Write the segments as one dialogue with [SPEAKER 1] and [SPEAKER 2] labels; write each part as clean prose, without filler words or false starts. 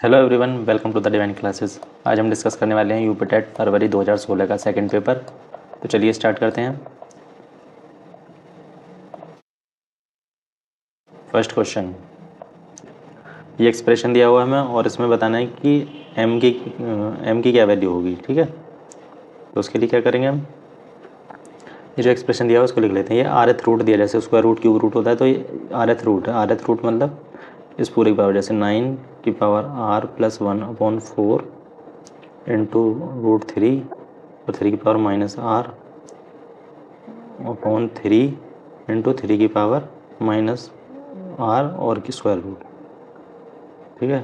[SPEAKER 1] Hello everyone, welcome to the divine classes. आज हम discuss करने वाले हैं यूपी टेट फरवरी 2016 का सेकंड पेपर। तो चलिए स्टार्ट करते हैं। फर्स्ट क्वेश्चन, ये एक्सप्रेशन दिया हुआ है हमें और इसमें बताना है कि एम की क्या वैल्यू होगी। ठीक है, तो उसके लिए क्या करेंगे हम, ये जो एक्सप्रेशन दिया हुआ है उसको लिख लेते हैं। ये आर एथ रूट दिया, जैसे स्क्वायर रूट क्यूब रूट होता है तो ये आर एथ रूट है। आर एथ रूट मतलब इस पूरे की पावर, जैसे 9 की power r plus 1/4 into root 3 और 3 की power minus r upon 3 into 3 की पावर माइनस आर और की स्क्वायर रूट। ठीक है,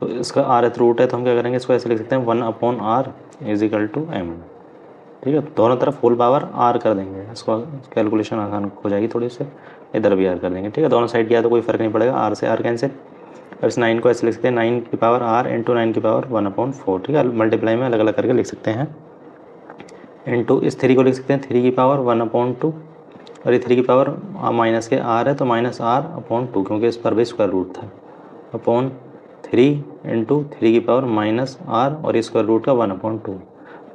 [SPEAKER 1] तो इसका आर एथ रूट है तो हम क्या करेंगे, इसको ऐसे लिख सकते हैं 1/r is equal to M. ठीक है, दोनों तरफ होल पावर आर कर देंगे, इसको कैलकुलेशन आसान हो जाएगी थोड़ी सी, इधर भी आर कर देंगे। ठीक है, दोनों साइड किया तो कोई फर्क नहीं पड़ेगा, आर से आर कैंसिल। अब इस 9 को ऐसे लिख सकते हैं 9 की पावर आर इंटू 9 की पावर 1/4। ठीक है, मल्टीप्लाई में अलग अलग करके लिख सकते हैं। इंटू इस 3 को लिख सकते हैं 3 की पावर 1/2 और ये 3 की पावर माइनस के आर है तो माइनस आर अपॉन 2, क्योंकि इस पर भी स्क्वायर रूट था, अपॉन 3 इंटू 3 की पावर माइनस आर और ये स्क्वायर रूट का 1/2।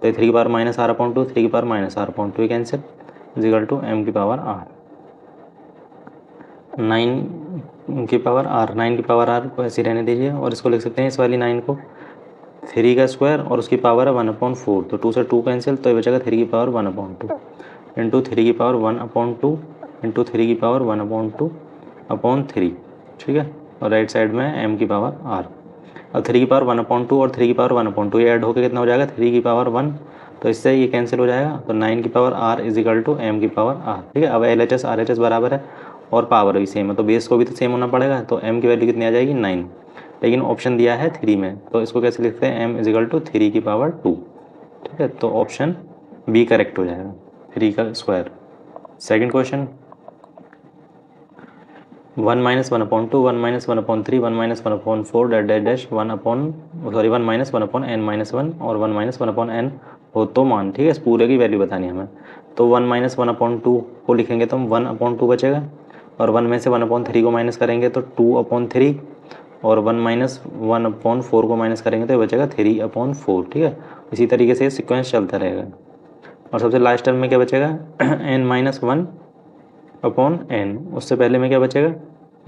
[SPEAKER 1] तो ये 3 की पावर माइनस आर अपॉन 2, 3 की power minus r upon 2 cancel, is equal to m की पावर आर। 9 की पावर आर, 9 की पावर आर को ऐसे रहने दीजिए और इसको लिख सकते हैं इस वाली 9 को 3 का स्क्वायर और उसकी पावर है 1/4, तो 2 से 2 कैंसिल, तो ये बचेगा 3 की पावर 1/2 इंटू 3 की पावर 1/2 इंटू 3 की पावर 1/2 अपॉन 3। ठीक है, और राइट साइड में एम की पावर आर। अब 3 की पावर 1/2 और 3 की पावर 1/2 ये ऐड होकर कितना हो जाएगा, 3 की पावर 1, तो इससे ये कैंसिल हो जाएगा, तो 9 की power r is equal to m की पावर आर। ठीक है, अब l h s r h s बराबर है और पावर भी सेम है, तो बेस को भी तो सेम होना पड़ेगा, तो एम की वैल्यू कितनी आ जाएगी 9, लेकिन ऑप्शन दिया है 3 में, तो इसको कैसे लिखते हैं, एम इज इक्वल टू 3 की पावर 2। ठीक है, तो ऑप्शन बी करेक्ट हो जाएगा, 3 का square. Second question, 1 - 1/2 1 - 1/3 1 - 1/4 dash dash dash 1 upon sorry 1 - 1/n-1 और 1 - 1/n हो तो मान। ठीक है, इस पूरे की वैल्यू बतानी है हमें, तो 1 - 1/2 को लिखेंगे तो हम 1/2 बचेगा और 1 में से 1/3 को माइनस करेंगे तो 2/3 और 1 - 1/4 को माइनस करेंगे तो ये बचेगा 3/4। ठीक है, इसी तरीके से सीक्वेंस चलता रहेगा। और सबसे लास्ट टर्म में क्या बचेगा, n-1/n, उससे पहले में क्या बचेगा,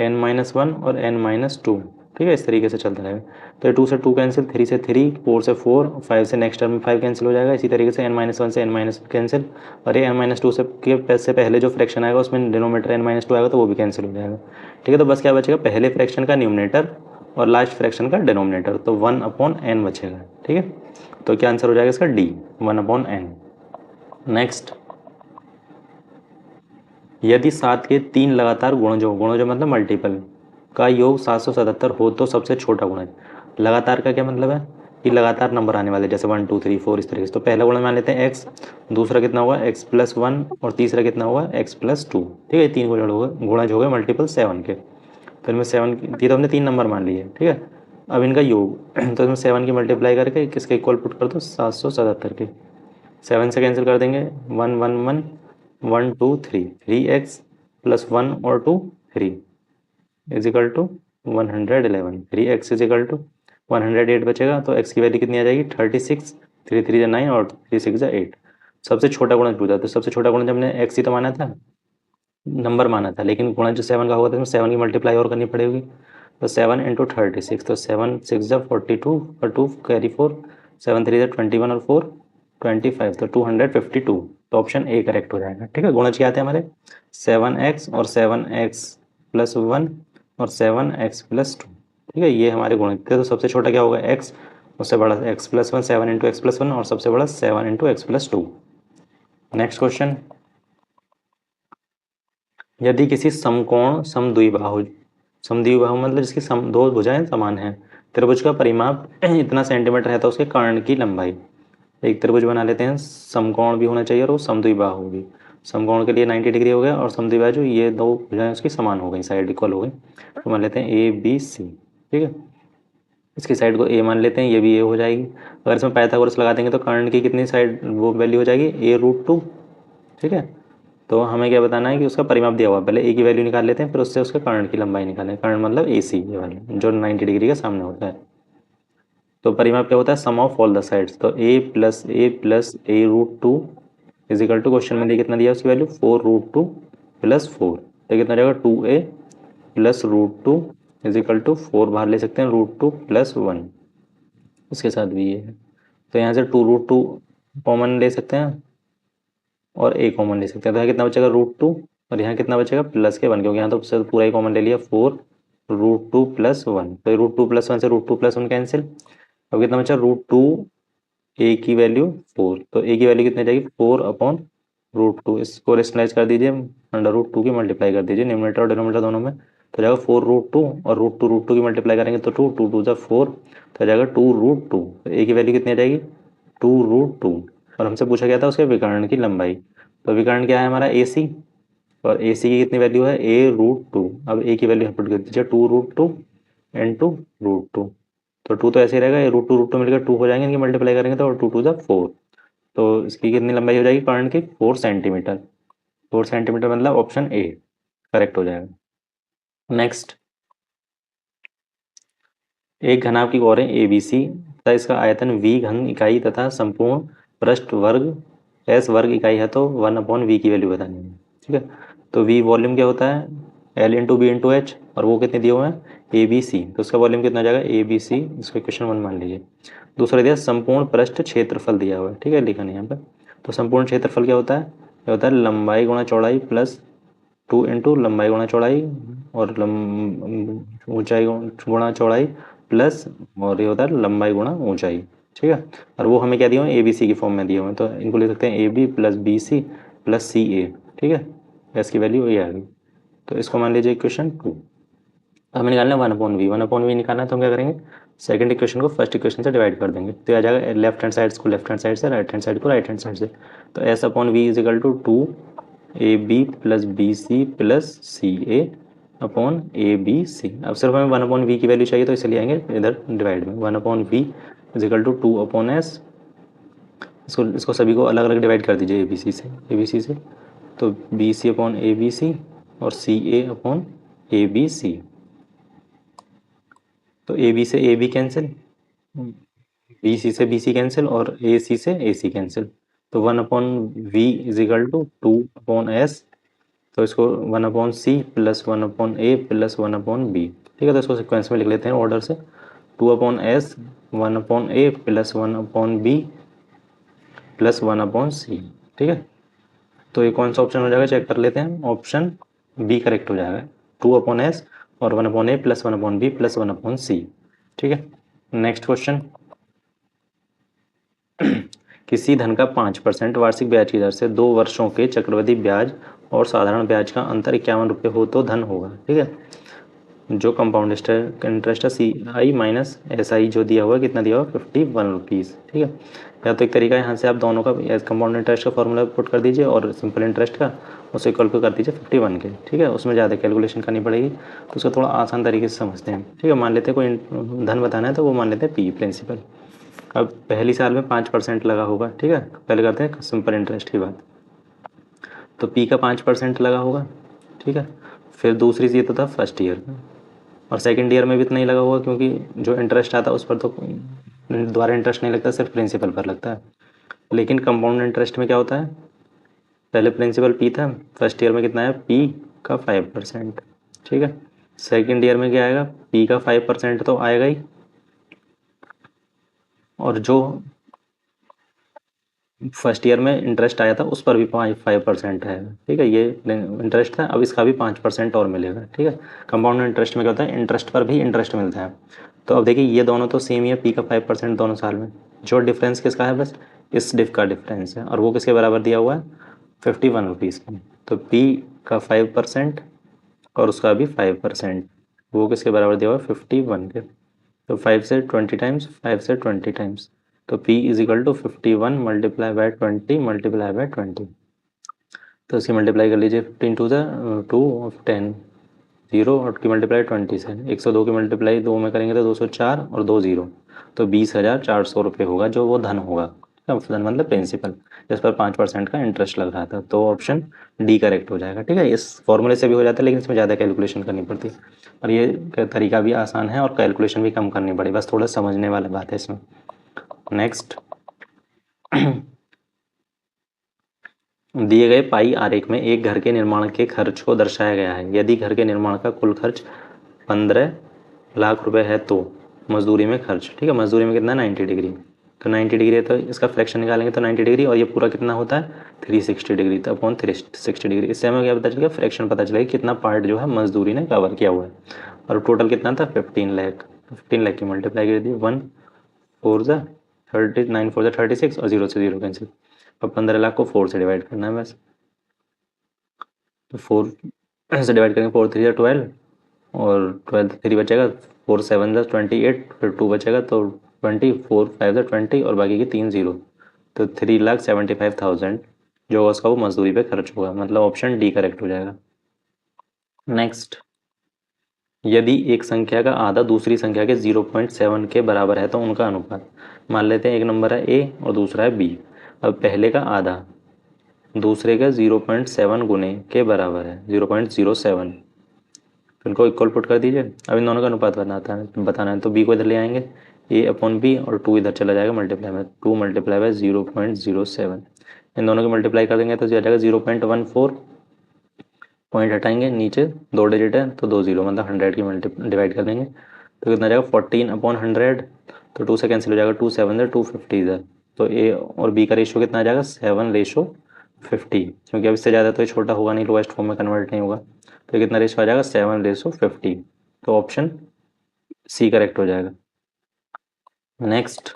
[SPEAKER 1] n-1 और n-2। ठीक है, इस तरीके से चलता रहेगा। तो ये 2 से 2 कैंसिल, 3 से 3, 4 से 4, 5 से नेक्स्ट टर्म में 5 कैंसिल हो जाएगा। इसी तरीके से n-1 से n- कैंसिल, और ये n-2 से पहले जो फ्रैक्शन आएगा उसमें डिनोमीटर n-2 आएगा तो वो भी कैंसिल हो जाएगा। ठीक है, तो बस क्या बचेगा, पहले फ्रैक्शन का न्यूमरेटर और लास्ट फ्रैक्शन का डिनोमिनेटर, तो 1/n बचेगा। ठीक है, तो क्या आंसर हो जाएगा इसका डी, 1/n। नेक्स्ट, यदि 7 के 3 लगातार गुणजों मतलब मल्टीपल का योग 777 हो तो सबसे छोटा गुणज। लगातार का क्या मतलब है, कि लगातार नंबर आने वाले, जैसे 1 2 3 4 इस तरीके से। तो पहला गुणज मान लेते हैं x, दूसरा कितना होगा x+1 और तीसरा कितना होगा x+2। ठीक है, 3 गुणज हो गए मल्टीपल 7 के। तो इनमें 7 ये तो हमने 3 नंबर मान लिए। ठीक है, अब इनका योग तो इसमें 7 की मल्टीप्लाई करके किसके इक्वल पुट कर दो, 777 के। 7 से कैंसिल कर देंगे, 1 1 1 1 2 3 3x प्लस 1 और 2 3 is equal to 111। 3x is equal to 108 बचेगा, तो x की वैल्यू कितनी आ जाएगी 36, 3 3 9 और 3 6 8। सबसे छोटा गुणज पूछा, तो सबसे छोटा गुणज हमने x ही तो माना था, नंबर माना था, लेकिन गुणज जो 7 का होगा तो इसमें 7 की मल्टीप्लाई और करनी पड़ेगी। तो 7 इंटू 36, तो 7 6 42 और 2 कैरी 4, 7 3 21 और 4 25, तो 252। तो ऑप्शन ए करेक्ट हो जाएगा। ठीक है, गुणज क्या आते हैं हमारे 7x और 7x+1 और 7x+2। ठीक है, ये हमारे गुणज थे। तो सबसे छोटा क्या होगा x, उससे बड़ा x+1, 7 इंटू x+1 और सबसे बड़ा 7 इंटू x+2। नेक्स्ट क्वेश्चन, यदि किसी समकोण समद्विबाहु मतलब जिसकी दो भुजाएं समान हैं, त्रिभुज का परिमाप इतना सेंटीमीटर है तो उसके कर्ण की लंबाई। एक त्रिभुज बना लेते हैं, समकोण भी होना चाहिए और वो समद्विबाहु भी। समकोण के लिए 90 डिग्री हो गया और समद्विबाहु ये दो भुजाएं उसकी समान हो गई, साइड इक्वल हो गई, तो मान लेते हैं ए बी सी। ठीक है, इसकी साइड को ए मान लेते हैं, ये भी ए हो जाएगी। अगर इसमें पाइथागोरस लगा देंगे तो कर्ण की कितनी साइड वो वैल्यू हो जाएगी, a√2। ठीक है, तो हमें क्या बताना है कि उसका परिमाप दिया हुआ है, पहले ए की वैल्यू निकाल लेते हैं, फिर उससे उसके कर्ण की लंबाई निकालें। कर्ण मतलब ए सी, ये वाला जो 90 डिग्री के सामने होता है। तो परिमाप क्या होता है, sum of all the sides. तो A plus A root two is equal to, question में कितना दिया उसकी वैल्यू 4√2 प्लस 4, तो कितना जाएगा 2a plus root 2 is equal to 4 बाहर ले सकते हैं, √2 प्लस 1, इसके साथ भी ये है। तो यहाँ से 2√2 कॉमन ले सकते हैं और a कॉमन ले सकते हैं, तो यहाँ कितना बचेगा √2, और यहाँ कितना बचेगा प्लस के 1, क्योंकि यहाँ तो पूरा ही कॉमन ले लिया, 4√2 प्लस 1, तो √2 प्लस 1 से √2 प्लस 1 कैंसिल। अब कितना बचा √2, ए की वैल्यू 4, तो ए की वैल्यू कितनी जाएगी 4/√2, इसको रेशनलाइज कर दीजिए, √2 की मल्टीप्लाई कर दीजिए न्यूमरेटर और डिनोमिनेटर दोनों में, तो जाएगा 4√2, और √2 की मल्टीप्लाई करेंगे तो 2 तो जाएगा 2√2, तो ए की वैल्यू कितनी आ जाएगी 2√2, और हमसे पूछा गया था उसके विकर्ण की लंबाई। तो विकर्ण क्या है हमारा ए सी, और ए सी की कितनी वैल्यू है a√2। अब ए की वैल्यू पुट कर दीजिए 2√2 इंटू √2, तो 2 तो ऐसे ही रहेगा, ये √2 मिलकर 2 हो जाएंगे, इनकी मल्टीप्लाई करेंगे तो 2 2 4, तो इसकी कितनी लंबाई हो जाएगी कर्ण की 4 सेंटीमीटर। 4 सेंटीमीटर मतलब ऑप्शन ए करेक्ट हो जाएगा। नेक्स्ट, एक घनाभ की कोण ए बी सी तथा इसका आयतन v घन इकाई तथा संपूर्ण पृष्ठ वर्ग s वर्ग इकाई है, तो 1/v की वैल्यू बतानी है। ठीक है, तो v वॉल्यूम क्या होता है l into b into h, और वो कितने दिए हुए हैं ए बी सी, तो उसका वॉल्यूम कितना जाएगा ए बी सी, इसको इक्वेशन 1 मान लीजिए। दूसरा दिया संपूर्ण पृष्ठ क्षेत्रफल दिया हुआ है, ठीक है लिखा नहीं यहाँ पे। तो संपूर्ण क्षेत्रफल क्या होता है, क्या होता है लंबाई गुणा चौड़ाई प्लस 2 इंटू लंबाई गुणा चौड़ाई, और ऊंचाई गुणा चौड़ाई प्लस, और ये होता है लंबाई गुणा ऊंचाई। ठीक है, और वो हमें क्या दिए हुए हैं ए बी सी की फॉर्म में दिए हुए हैं, तो इनको लिख सकते हैं A B plus B C plus C A. ठीक है, इसकी वैल्यू ये आ गई, तो इसको मान लीजिए इक्वेशन 2। हमें निकालना है 1/v, 1/v निकालना है तो हम क्या करेंगे, सेकंड इक्वेशन को फर्स्ट इक्वेशन से डिवाइड कर देंगे, तो आ जाएगा लेफ्ट हैंड साइड को लेफ्ट हैंड साइड से, राइट हैंड साइड को राइट हैंड साइड से। तो s/v is equal to 2ab plus B C plus C a upon a b c. अब सिर्फ हमें 1/v की वैल्यू चाहिए, तो इसलिए आएंगे इधर डिवाइड में 1/v इजिकल टू 2/s, इसको सभी को अलग अलग डिवाइड कर दीजिए ए बी सी से, तो b c upon a b c और c a upon a b सी। तो ए बी से a b cancel, b c से बी सी कैंसिल, और ए सी से ए सी कैंसिल, तो 1/v इजिकल टू 2/s, तो इसको 1/c plus 1/a plus 1/b। ठीक है, तो इसको सिक्वेंस में लिख लेते हैं ऑर्डर से, 2/s 1/a plus 1/b plus 1/c। ठीक है, तो ये कौन सा ऑप्शन हो जाएगा चेक कर लेते हैं, ऑप्शन बी करेक्ट हो जाएगा, 2/s और 1/a plus 1/b plus 1/c। ठीक है, नेक्स्ट क्वेश्चन, किसी धन का 5% वार्षिक ब्याज की दर से 2 वर्षों के चक्रवृद्धि ब्याज और साधारण ब्याज का अंतर 51 रुपये हो तो धन होगा। ठीक है, जो कंपाउंड इंटरेस्ट है सी आई माइनस एस आई जो दिया हुआ है, कितना दिया हुआ है 51 रुपीज़। ठीक है, या तो एक तरीका है यहाँ से आप दोनों का कंपाउंड इंटरेस्ट का फॉर्मूला पुट कर दीजिए और सिंपल इंटरेस्ट का उसे इक्वल कर दीजिए 51 के। ठीक है, उसमें ज़्यादा कैलकुलेशन करनी पड़ेगी, तो उसको थोड़ा आसान तरीके से समझते हैं। ठीक है, मान लेते हैं कोई धन बताना है, तो वो मान लेते हैं पी प्रिंसिपल। अब पहली साल में 5% लगा होगा। ठीक है, पहले करते हैं सिंपल इंटरेस्ट की बात, तो पी का 5% लगा होगा। ठीक है, फिर दूसरी चीज़ तो था फर्स्ट ईयर में, और सेकंड ईयर में भी इतना ही लगा होगा, क्योंकि जो इंटरेस्ट आता है उस पर तो दोबारा इंटरेस्ट नहीं लगता, सिर्फ प्रिंसिपल पर लगता है। लेकिन कंपाउंड इंटरेस्ट में क्या होता है, पहले प्रिंसिपल पी था, फर्स्ट ईयर में कितना है पी का 5%। ठीक है, सेकंड ईयर में क्या आएगा, पी का 5% तो आएगा ही, और जो फर्स्ट ईयर में इंटरेस्ट आया था उस पर भी 5% है। ठीक है, ये इंटरेस्ट था, अब इसका भी 5% और मिलेगा। ठीक है, कंपाउंड इंटरेस्ट में क्या होता है, इंटरेस्ट पर भी इंटरेस्ट मिलता है। तो अब देखिए ये दोनों तो सेम ही है, पी का 5% दोनों साल में, जो डिफरेंस किसका है बस इस डिफ का डिफरेंस है, और वो किसके बराबर दिया हुआ है 51 रुपीज़ की। तो पी का 5% और उसका भी 5%, वो किसके बराबर दिया हुआ है 51 के। तो 5 से 20 टाइम्स, 5 से 20 टाइम्स, तो P is equal to 51 multiply by 20 multiply by 20, तो इसकी मल्टीप्लाई कर लीजिए 15 टू द 2 10 जीरो, और की मल्टीप्लाई 20 से 102 की मल्टीप्लाई 2 में करेंगे तो 204 और 2 जीरो, तो 20,400 रुपये होगा जो वो धन होगा। मतलब प्रिंसिपल, जिस पर 5% का इंटरेस्ट लग रहा था। तो ऑप्शन डी करेक्ट हो जाएगा। ठीक है, इस फॉर्मूले से भी हो जाता है लेकिन इसमें ज़्यादा कैलकुलेशन करनी पड़ती है, और ये तरीका भी आसान है और कैलकुलेशन भी कम करनी पड़ी, बस थोड़ा समझने वाला बात है इसमें। नेक्स्ट, दिए गए पाई आरेख में एक घर के निर्माण के खर्च को दर्शाया गया है। यदि घर के निर्माण का कुल खर्च 15 लाख रुपए है तो मजदूरी में खर्च, ठीक है, मजदूरी में कितना, 90 डिग्री, तो 90 डिग्री है तो इसका फ्रैक्शन निकालेंगे तो 90 डिग्री, और ये पूरा कितना होता है 360 डिग्री, तो अपॉन 360 डिग्री। इससे हमें क्या पता चलेगा, फ्रैक्शन पता चलेगा कितना पार्ट जो है मजदूरी ने कवर किया हुआ है। और टोटल कितना था 15 लाख, 15 लाख की मल्टीप्लाई कर दी, 1 4 ज़ा 30, 9 4 ज़ा 36 और 0 से 0 कैंसिल। अब 15 लाख को 4 से डिवाइड करना है बस, तो 4 से डिवाइड करेंगे, 4 3 12 और 12 3 बचेगा, 4 7 28, फिर 2 बचेगा तो 20, 4 5 20 और बाकी की 3 0, तो 3,75,000 जो होगा उसका वो मजदूरी पे खर्च होगा, मतलब ऑप्शन डी करेक्ट हो जाएगा। नेक्स्ट, यदि एक संख्या का आधा दूसरी संख्या के 0.7 के बराबर है तो उनका अनुपात, मान लेते हैं एक नंबर है ए और दूसरा है बी। अब पहले का आधा दूसरे का 0.7 गुने के बराबर है 0.07, तो इनको इक्वल पुट कर दीजिए। अब इन दोनों का अनुपात बताना है तो बी को इधर ले आएंगे, ए अपॉन बी, और 2 इधर चला जाएगा मल्टीप्लाई में, 2 मल्टीप्लाई बाय 0.07, इन दोनों की मल्टीप्लाई कर देंगे तो आ जाएगा 0.14, पॉइंट हटाएंगे, नीचे 2 डिजिट है तो 2 0, मतलब 100 की डिवाइड कर देंगे तो कितना जाएगा 14/100, तो 2 से कैंसिल हो जाएगा, 2 7 है 250 इधर, तो ए और बी का रेशियो कितना आ जाएगा 7:50, क्योंकि अब इससे ज़्यादा तो ये छोटा होगा नहीं, लोएस्ट फॉर्म में कन्वर्ट नहीं होगा, तो कितना रेशियो आ जाएगा 7:50, तो ऑप्शन सी करेक्ट हो जाएगा। नेक्स्ट,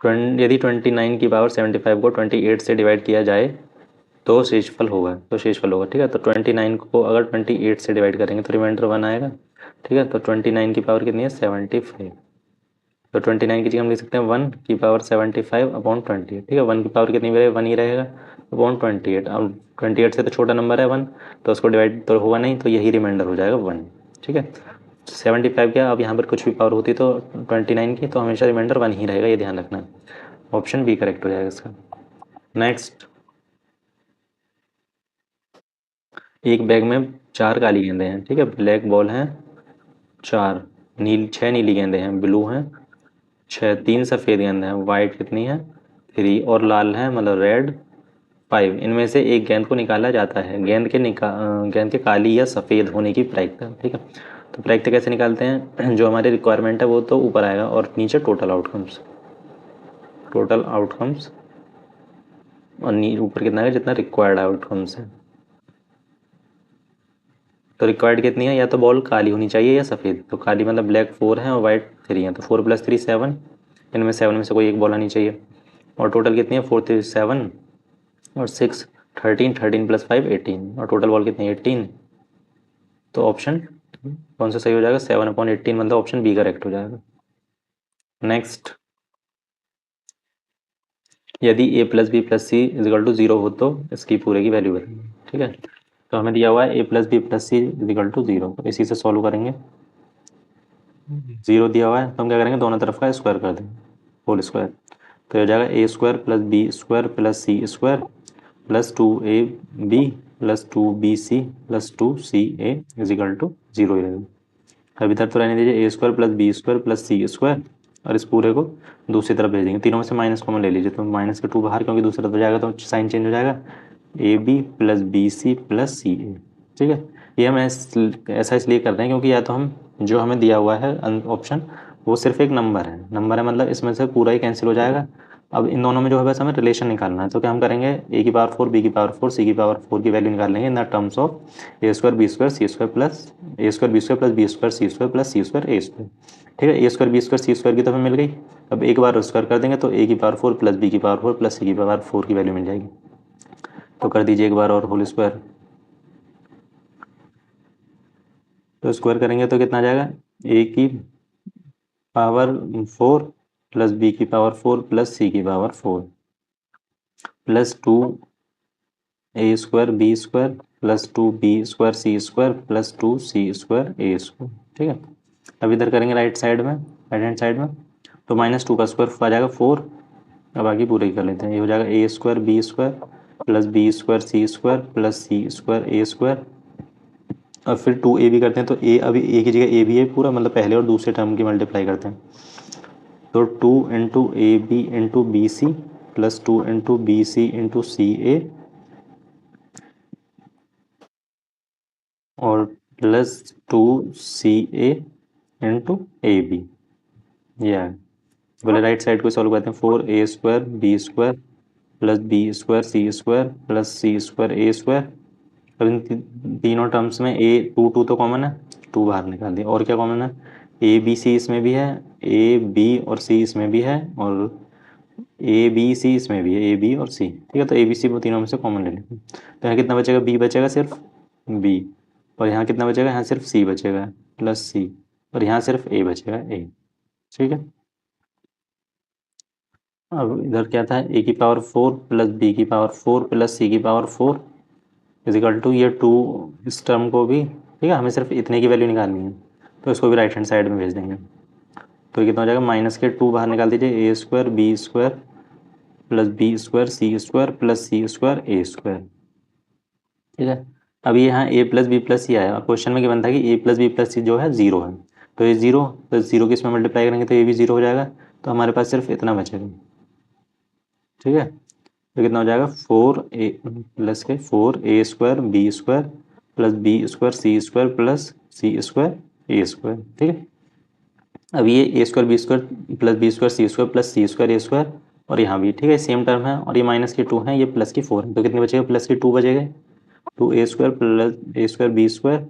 [SPEAKER 1] यदि 29 की पावर 75 को 28 से डिवाइड किया जाए तो शेषफल होगा, ठीक है, तो 29 को अगर 28 से डिवाइड करेंगे तो रिमाइंडर 1 आएगा, ठीक है, तो 29 की पावर कितनी है 75, तो 29 की जगह हम लिख सकते हैं 1 की पावर 75/20, ठीक है, 1 की पावर कितनी रहेगा 1 ही रहेगा, अपॉन 28, अब 28 से तो छोटा नंबर है 1, तो उसको डिवाइड तो होगा नहीं, तो यही रिमाइंडर हो जाएगा 1, ठीक है। 75 क्या, अब यहाँ पर कुछ भी पावर होती तो 29 की, तो हमेशा रिमाइंडर 1 ही रहेगा, ये ध्यान रखना, ऑप्शन बी करेक्ट हो जाएगा इसका। नेक्स्ट, एक बैग में 4 काली गेंदें हैं, ठीक है, ब्लैक बॉल हैं 4, 6 नीली गेंदें हैं, ब्लू हैं 6, 3 सफ़ेद गेंद हैं, वाइट कितनी है 3, और लाल है मतलब रेड 5। इनमें से एक गेंद को निकाला जाता है, गेंद के काली या सफ़ेद होने की प्रायिकता, ठीक है, तो प्रायिकता कैसे निकालते हैं, जो हमारी रिक्वायरमेंट है वो तो ऊपर आएगा और नीचे टोटल आउटकम्स, और ऊपर कितना है जितना रिक्वायर्ड आउटकम्स है, तो रिक्वायर्ड कितनी है, या तो बॉल काली होनी चाहिए या सफ़ेद, तो काली मतलब ब्लैक 4 है और वाइट 3 है, तो 4 + 3 7, इनमें 7 में से कोई एक बॉल आनी चाहिए, और टोटल कितनी है 4 3 7 और 6 13, 13 + 5 18, और टोटल बॉल कितनी है 18, तो ऑप्शन कौन सा सही हो जाएगा 7/18, मतलब ऑप्शन बी करेक्ट हो जाएगा। नेक्स्ट, यदि a + b + c = 0 हो तो इसकी पूरे की वैल्यू बताइए, ठीक है, तो हमें दिया हुआ है a + b + c = 0, तो इसी से सॉल्व करेंगे, 0 दिया हुआ है तो हम क्या करेंगे दोनों तरफ का स्क्वायर कर देंगे, होल स्क्वायर, तो हो जाएगा a² + b² + c² + 2ab + 2bc + 2ca = 0 ही रहेगा। अब इधर तो रहने दीजिए a² + b² + c², और इस पूरे को दूसरी तरफ भेज देंगे, तीनों में से माइनस कॉमन ले लीजिए, तो माइनस का 2 बाहर, क्योंकि दूसरी तरफ जाएगा तो साइन चेंज हो जाएगा, ab + bc + ca, ठीक है। ये हम ऐसा इसलिए कर रहे हैं क्योंकि या तो हम जो हमें दिया हुआ है ऑप्शन वो सिर्फ एक नंबर है मतलब इसमें से पूरा ही कैंसिल हो जाएगा। अब इन दोनों में जो है बस हमें रिलेशन निकालना है, तो क्या हम करेंगे a⁴ b⁴ c⁴ की वैल्यू निकाल लेंगे in the terms of a² b² c² plus a² b² plus b² c² plus c² a², ठीक है, a² b² c² की तो हमें मिल गई। अब एक बार स्क्वायर कर देंगे तो a⁴ plus b⁴ plus c⁴ की वैल्यू मिल जाएगी, तो कर दीजिए एक बार और होल स्क्वायर, तो स्क्वायर करेंगे तो कितना आ जाएगा a⁴ plus b⁴ plus c⁴ plus 2a² b² plus 2b² c² plus 2c² a², ठीक है। अब इधर करेंगे राइट हैंड साइड में, तो -2 का स्क्वायर आ जाएगा 4, अब आगे पूरे ही कर लेते हैं। ये हो जाएगा A square B square plus B square C square plus C square A square, और फिर 2ab करते हैं तो ए, अभी ए की जगह ए बी है पूरा, मतलब पहले और दूसरे टर्म की मल्टीप्लाई करते हैं। तो 2 into A B into B C plus 2 into B C into C A और plus 2 CA into A B. ये है, बोले राइट साइड को सॉल्व करते हैं। 4a square B square plus B square C square plus C square A square. अब इन तीनों टर्म्स में ए टू टू तो कॉमन है, 2 बाहर निकाल दिया। और क्या कॉमन है, ए बी सी इसमें भी है, ए बी और सी इसमें भी है, और ए बी सी इसमें भी है, ए बी और सी। ठीक है, तो ए बी सी वो तीनों में से कॉमन ले लेते हैं। तो यहाँ कितना बचेगा, बी बचेगा सिर्फ बी, और यहाँ कितना बचेगा, यहाँ सिर्फ सी बचेगा प्लस सी, और यहाँ सिर्फ ए बचेगा ए। ठीक है, अब इधर क्या था, ए की पावर 4 प्लस बी की पावर 4 प्लस सी की पावर 4 इजिकल टू ये 2, इस टर्म को भी, ठीक है, हमें सिर्फ इतने की वैल्यू निकालनी है, तो इसको भी राइट हैंड साइड में भेज देंगे। तो कितना हो जाएगा, माइनस के 2 बाहर निकाल दीजिए, A square B square plus B square C square plus C square A square. ठीक है, अभी यहाँ A plus B plus C आया, और क्वेश्चन में क्या था कि A plus B plus C जो है 0 है, तो ये 0 प्लस 0 की इसमें मल्टीप्लाई करेंगे तो ये भी 0 हो जाएगा, तो हमारे पास सिर्फ इतना बचेगा। ठीक है, तो कितना हो जाएगा, 4a प्लस के 4a square B square plus B square C square plus C square A square. ठीक है, अब ये A square B square plus B square C square plus C square A square, और यहाँ भी ठीक है सेम टर्म है, और ये माइनस की 2 है, ये प्लस की 4 है, तो कितने बचेगा, प्लस की 2 बचेगा, 2a square plus A square B square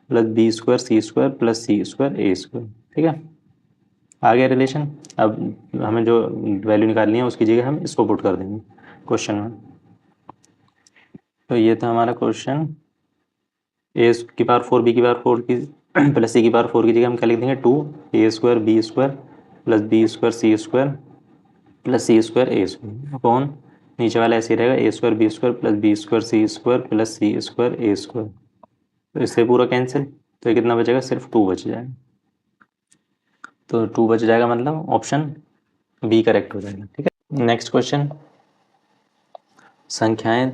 [SPEAKER 1] plus B square C square plus C square A square. ठीक है, आ गया रिलेशन। अब हमें जो वैल्यू निकालनी है उसकी जगह हम इसको पुट कर देंगे क्वेश्चन में। तो ये था हमारा क्वेश्चन, ए की पावर 4 बी की पावर 4 की प्लस सी की पावर 4 की जगह हम क्या लिख देंगे, 2a square B square plus B square C square plus C square A square upon, नीचे वाला ऐसे ही रहेगा, A square B square plus B square C square plus C square A square. तो इससे पूरा कैंसिल, तो ये कितना बचेगा, सिर्फ 2 बच जाएगा। तो 2 बच जाएगा, मतलब ऑप्शन बी करेक्ट हो जाएगा। ठीक है, नेक्स्ट क्वेश्चन, संख्याएं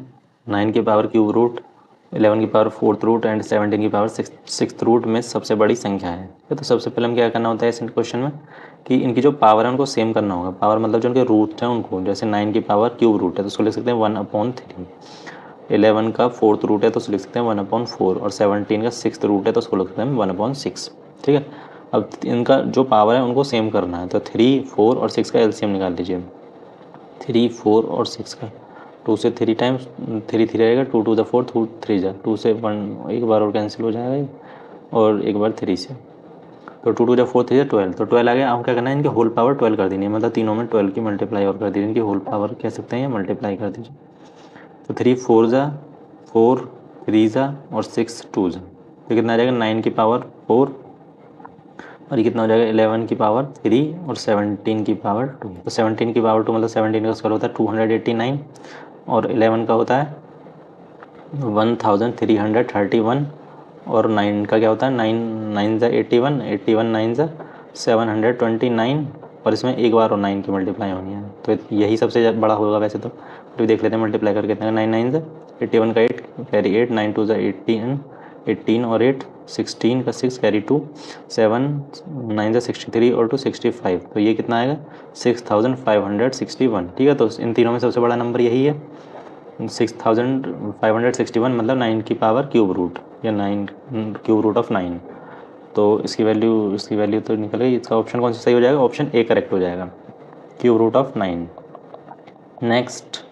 [SPEAKER 1] 9 की पावर क्यूब रूट, 11 की पावर 4th रूट एंड 17 की पावर 6th रूट में सबसे बड़ी संख्या है। तो सबसे पहले हम क्या करना होता है इस क्वेश्चन में कि इनकी जो पावर है उनको सेम करना होगा। पावर मतलब जो उनके रूट हैं उनको, जैसे 9 की पावर क्यूब रूट है तो उसको लिख सकते हैं 1/3, 11 का 4th रूट है तो उसको लिख सकते हैं 1/4, और 17 का 6th रूट है तो उसको लिख सकते हैं 1/6। ठीक है, अब इनका जो पावर है उनको सेम करना है, तो 3, 4 और 6 का एलसीएम निकाल लीजिए। 3, 4 और 6 का, 2 से 3 टाइम्स 3 3 रहेगा, 2 2 द 4 3 जा, 2 से 1 एक बार और कैंसिल हो जाएगा, और एक बार 3 से, तो 2 2 जा 4 3 जा 12, तो 12 आ गया। हम क्या करना है, इनकी होल पावर 12 कर देनी है, मतलब तीनों में 12 की मल्टीप्लाई और कर दीजिए, इनकी होल पावर कह सकते हैं, मल्टीप्लाई कर दीजिए। तो 3 4 जा 4, 3 जा और 6 2 जा, तो कितना आ जाएगा, 9 की पावर 4, और ये कितना हो जाएगा, 11 की पावर 3 और 17 की पावर 2। तो 17 की पावर 2 मतलब 17 का स्क्वायर होता है 289, और 11 का होता है 1331, और 9 का क्या होता है, 9 9 ज़ा 81, 81 9 ज़ा 729, और इसमें एक बार और 9 की मल्टीप्लाई होनी है, तो यही सबसे बड़ा होगा वैसे तो देख लेते हैं मल्टीप्लाई करके कितना, 9 9 ज़ा 81 का 8 कैरी 8, 9 2 ज़ा 18, 18 और 8 16 का 6 कैरी 2, 7 9 ज़ा 63 और 2 65, तो ये कितना आएगा, 6561। ठीक है, तो इन तीनों में सबसे बड़ा नंबर यही है, 6561, मतलब 9 की पावर क्यूब रूट, या 9 क्यूब रूट ऑफ 9। तो इसकी वैल्यू तो निकल गई, इसका ऑप्शन कौन सा सही हो जाएगा, ऑप्शन ए करेक्ट हो जाएगा, क्यूब रूट ऑफ 9। नेक्स्ट,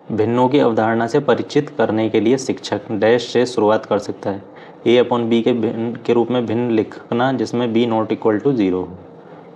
[SPEAKER 1] भिन्नों की अवधारणा से परिचित करने के लिए शिक्षक डैश से शुरुआत कर सकता है, ए अपॉन बी के भिन्न के रूप में भिन्न लिखना जिसमें बी नॉट इक्वल टू 0 हो।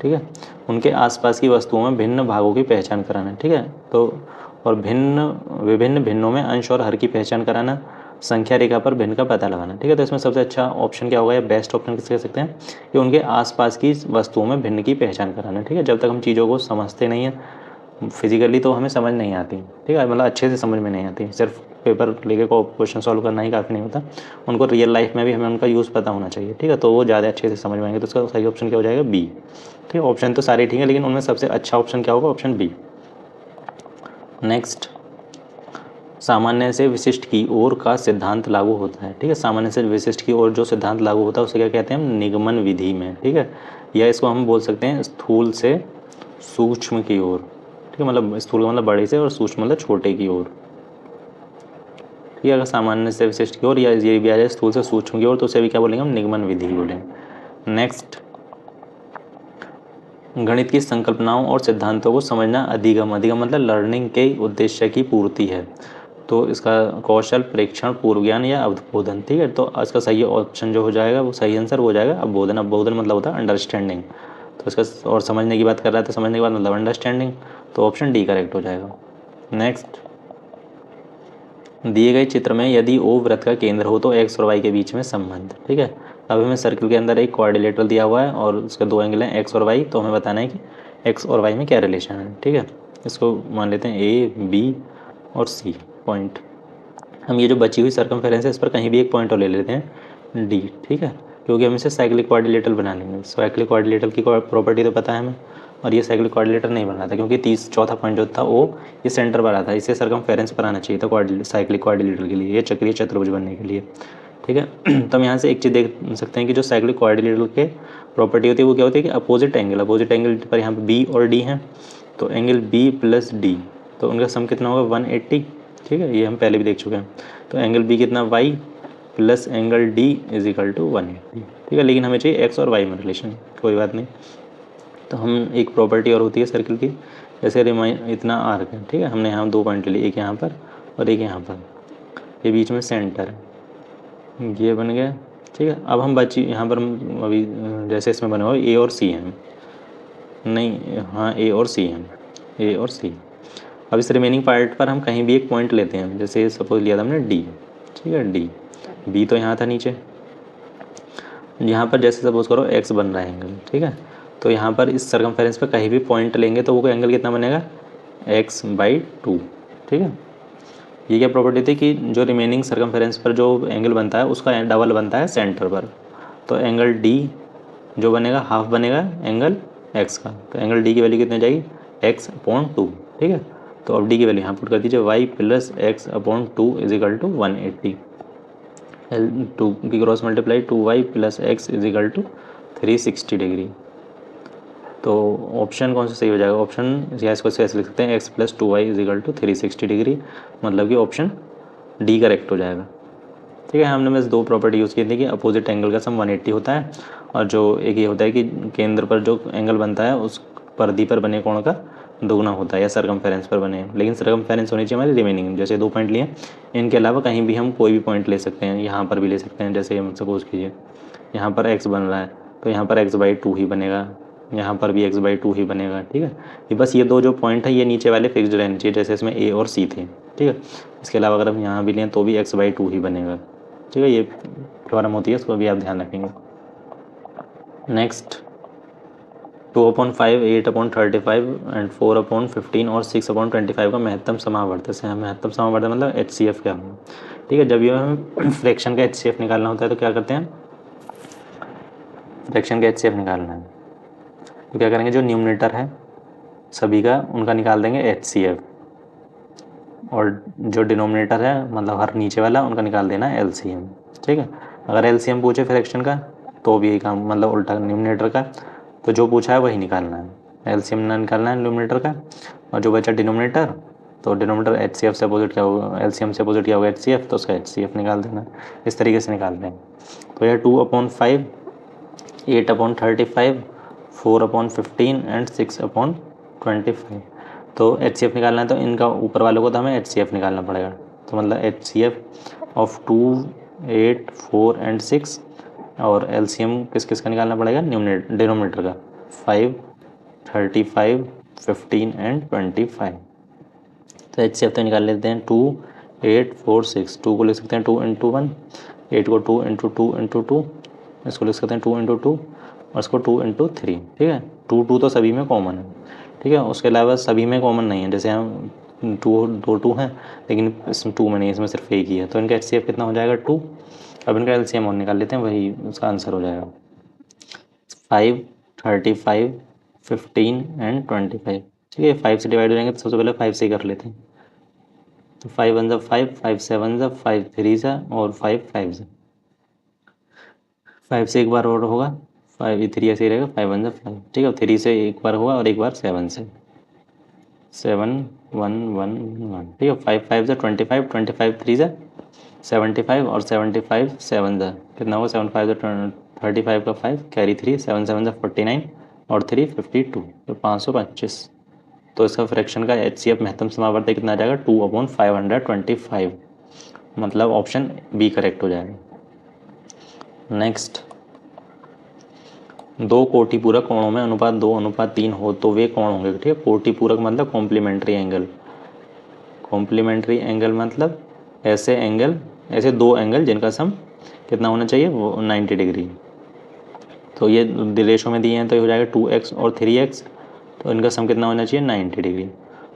[SPEAKER 1] ठीक है, उनके आसपास की वस्तुओं में भिन्न भागों की पहचान कराना। ठीक है, तो और विभिन्न भिन्नों में अंश और हर की पहचान कराना, संख्या रेखा पर भिन्न का पता लगाना। ठीक है, तो इसमें सबसे अच्छा ऑप्शन क्या होगा, या बेस्ट ऑप्शन किसे कह सकते हैं, कि उनके आसपास की वस्तुओं में भिन्न की पहचान कराना। ठीक है, जब तक हम चीज़ों को समझते नहीं हैं फिजिकली तो हमें समझ नहीं आती। ठीक है, मतलब अच्छे से समझ में नहीं आती, सिर्फ पेपर लेके को क्वेश्चन सॉल्व करना ही काफ़ी नहीं होता, उनको रियल लाइफ में भी हमें उनका यूज़ पता होना चाहिए। ठीक है, तो वो ज़्यादा अच्छे से समझ में आएंगे, तो उसका सही ऑप्शन क्या हो जाएगा, बी। ठीक है, ऑप्शन तो सारे ठीक है, लेकिन उनमें सबसे अच्छा ऑप्शन क्या होगा, ऑप्शन बी। नेक्स्ट, सामान्य से विशिष्ट की ओर का सिद्धांत लागू होता है। ठीक है, सामान्य से विशिष्ट की ओर जो सिद्धांत लागू होता है उसे क्या कहते हैं, निगमन विधि में। ठीक है, या इसको हम बोल सकते हैं स्थूल से सूक्ष्म की ओर। ठीक है, मतलब स्थूल का मतलब बड़े से और सूक्ष्म मतलब छोटे की ओर। ठीक है, अगर सामान्य से विशिष्ट की ओर या ये भी आ जाए स्थूल से सूक्ष्म की ओर तो उसे भी क्या बोलेंगे हम, निगमन विधि बोलेंगे। नेक्स्ट, गणित की संकल्पनाओं और सिद्धांतों को समझना अधिगम, अधिगम मतलब लर्निंग के उद्देश्य की पूर्ति है। तो इसका कौशल, प्रेक्षण, पूर्व ज्ञान या अवबोधन। ठीक है, तो इसका सही ऑप्शन जो हो जाएगा वो सही आंसर हो जाएगा अवबोधन। अवबोधन मतलब होता है अंडरस्टैंडिंग। तो इसका और समझने की बात कर रहा है तो समझने के बाद मतलब अंडरस्टैंडिंग, तो ऑप्शन डी करेक्ट हो जाएगा। नेक्स्ट, दिए गए चित्र में यदि ओ वृत्त का केंद्र हो तो एक्स और वाई के बीच में संबंध। ठीक है, अब हमें सर्कल के अंदर एक क्वाड्रिलेटरल दिया हुआ है और उसके दो एंगल हैं एक्स और वाई, तो हमें बताना है कि एक्स और वाई में क्या रिलेशन है। ठीक है, इसको मान लेते हैं ए, बी और सी पॉइंट। हम ये जो बची हुई सर्कमफेरेंस है इस पर कहीं भी एक पॉइंट और ले लेते हैं डी। ठीक है, क्योंकि हम इसे साइक्लिक क्वाड्रिलेटरल बना लेंगे। साइक्लिक क्वाड्रिलेटरल की प्रॉपर्टी तो पता है हमें, और ये साइक्लिक क्वाड्रिलेटरल नहीं बना था क्योंकि चौथा पॉइंट जो था वो ये सेंटर पर आता था, इसे सर्कमफेरेंस पर आना चाहिए था साइक्लिक क्वाड्रिलेटरल के लिए, ये चक्रीय चतुर्भुज बनने के लिए। ठीक है, तो हम यहाँ से एक चीज़ देख सकते हैं कि जो साइक्लिक क्वाड्रिलेटरल के प्रॉपर्टी होती है वो क्या होती है कि अपोजिट एंगल पर यहाँ पे बी और डी हैं, तो एंगल बी प्लस डी, तो उनका सम कितना होगा 180। ठीक है, ये हम पहले भी देख चुके हैं। तो एंगल बी कितना y plus angle d is equal to 180। ठीक है, लेकिन हमें चाहिए एक्स और वाई में रिलेशन, कोई बात नहीं। तो हम एक प्रॉपर्टी और होती है सर्कल की, जैसे रिमाइन इतना आर्क है। ठीक है, हमने यहाँ दो पॉइंट ले लिए, एक यहाँ पर और एक यहाँ पर, ये बीच में सेंटर है, ये बन गया। ठीक है, अब हम बची यहाँ पर हम अभी जैसे इसमें बने हुए ए और सी हैं, नहीं हाँ ए और सी हैं, ए और सी। अब इस रिमेनिंग पार्ट पर हम कहीं भी एक पॉइंट लेते हैं, जैसे सपोज लिया था हमने डी। ठीक है, डी, बी तो यहाँ था नीचे, यहाँ पर जैसे सपोज करो एक्स बन रहा है एंगल। ठीक है, तो यहाँ पर इस सर्कमफेरेंस पर कहीं भी पॉइंट लेंगे तो वो एंगल कितना बनेगा x/2। ठीक है, ये क्या प्रॉपर्टी थी कि जो रिमेनिंग सर्कमफेरेंस पर जो एंगल बनता है उसका डबल बनता है सेंटर पर, तो एंगल डी जो बनेगा हाफ बनेगा एंगल एक्स का, तो एंगल डी की वैल्यू कितनी जाएगी x/2। ठीक है, तो अब डी की वैल्यू यहाँ पुट कर दीजिए y plus x/2 is equal to 180। Two की cross multiply 2y plus X is equal to 360 degree. तो ऑप्शन कौन सा सही हो जाएगा, ऑप्शन या इसको ऐसे लिख सकते हैं x plus 2y is equal to 360 degree, मतलब कि ऑप्शन डी करेक्ट हो जाएगा। ठीक है, हमने बस दो प्रॉपर्टी यूज़ की थी कि अपोजिट एंगल का सम 180 होता है, और जो एक ये होता है कि केंद्र पर जो एंगल बनता है उस परिधि पर बने कोण का दोगुना होता है, या सर्कमफेरेंस पर बने, लेकिन सर्कमफेरेंस होनी चाहिए हमारी रिमेनिंग। जैसे दो पॉइंट लिए, इनके अलावा कहीं भी हम कोई भी पॉइंट ले सकते हैं, यहाँ पर भी ले सकते हैं। जैसे हम सपोज कीजिए यहाँ पर एक्स बन रहा है तो यहाँ पर x/2 ही बनेगा, यहाँ पर भी x/2 ही बनेगा। ठीक है, ये बस ये दो जो पॉइंट है ये नीचे वाले फिक्स्ड रहने चाहिए, जैसे इसमें ए और सी थे। ठीक है, इसके अलावा अगर हम यहाँ भी लें तो भी x/2 ही बनेगा। ठीक है, ये थ्योरम होती है, इसको भी आप ध्यान रखेंगे। नेक्स्ट, 2/5, 8/35 एंड 4/15 और 6/25 का महत्तम समावर्तक है। महत्तम समावर्तक मतलब HCF क्या होगा। ठीक है, जब ये हमें फ्रैक्शन का HCF निकालना होता है तो क्या करते हैं, फ्रैक्शन का HCF निकालना है तो क्या करेंगे, जो न्यूमरेटर है सभी का उनका निकाल देंगे HCF, और जो डिनोमिनेटर है मतलब हर नीचे वाला उनका निकाल देना है LCM। ठीक है, अगर LCM पूछे फ्रैक्शन का तो भी यही काम, मतलब उल्टा न्यूमरेटर का, तो जो पूछा है वही निकालना है, LCM ना निकालना है न्यूमरेटर का, और जो बचा डिनोमिनेटर तो डिनोमिनेटर HCF से अपोजिट क्या होगा, LCM से अपोजिट क्या होगा HCF, तो उसका HCF निकाल देना। इस तरीके से निकालते हैं। तो यह 2/5, 8/35, 4/15 एंड 6/25। तो HCF निकालना है तो इनका ऊपर वालों को तो हमें HCF निकालना पड़ेगा। तो मतलब HCF ऑफ 2, 8, 4 एंड 6, और LCM किस किस का निकालना पड़ेगा, डिनोमिनेटर का 5, 35, 15 एंड 25। तो HCF तो निकाल लेते हैं 2, 8, 4, 6। 2 को लिख सकते हैं 2 × 1, 8 को 2 × 2 × 2, इसको लिख सकते हैं 2 × 2 और इसको 2 × 3। ठीक है, 2 तो सभी में कॉमन है। ठीक है, उसके अलावा सभी में कॉमन नहीं है, जैसे हम 2 हैं लेकिन इसमें 2 में नहीं, इसमें सिर्फ एक ही है, तो इनका HCF कितना हो जाएगा 2। अब इनका LCM और निकाल लेते हैं, वही उसका आंसर हो जाएगा 5, 35, 15 एंड 25। ठीक है, 5 से डिवाइड हो जाएंगे तो सबसे पहले 5 से ही कर लेते हैं। तो 5 1 5, 5 7 5 3 और 5 5 5 से एक बार और होगा, 5 3 ऐसे ही रहेगा, 5 1 5, ठीक है। 3 से एक बार हुआ और एक बार 7 से, 7 1 1 1, ठीक है। 5 5 25, 25 3 75 और 75 7 कितना होगा, 7 5 35 का 5 कैरी 3, 7 7 49 और 3 52, तो 525। तो इसका फ्रैक्शन का HCF महत्तम समावर्त कितना आ जाएगा, 2/525, मतलब ऑप्शन बी करेक्ट हो जाएगा। नेक्स्ट, दो कोटिपूरक कोणों में अनुपात 2:3 हो तो वे कौन होंगे, ठीक है। कोटिपूरक मतलब कॉम्प्लीमेंट्री एंगल, कॉम्प्लीमेंट्री एंगल मतलब ऐसे एंगल, ऐसे दो एंगल जिनका सम कितना होना चाहिए, वो 90 डिग्री। तो ये रेशो में दिए हैं तो ये हो जाएगा 2x और 3x, तो इनका सम कितना होना चाहिए, 90 डिग्री।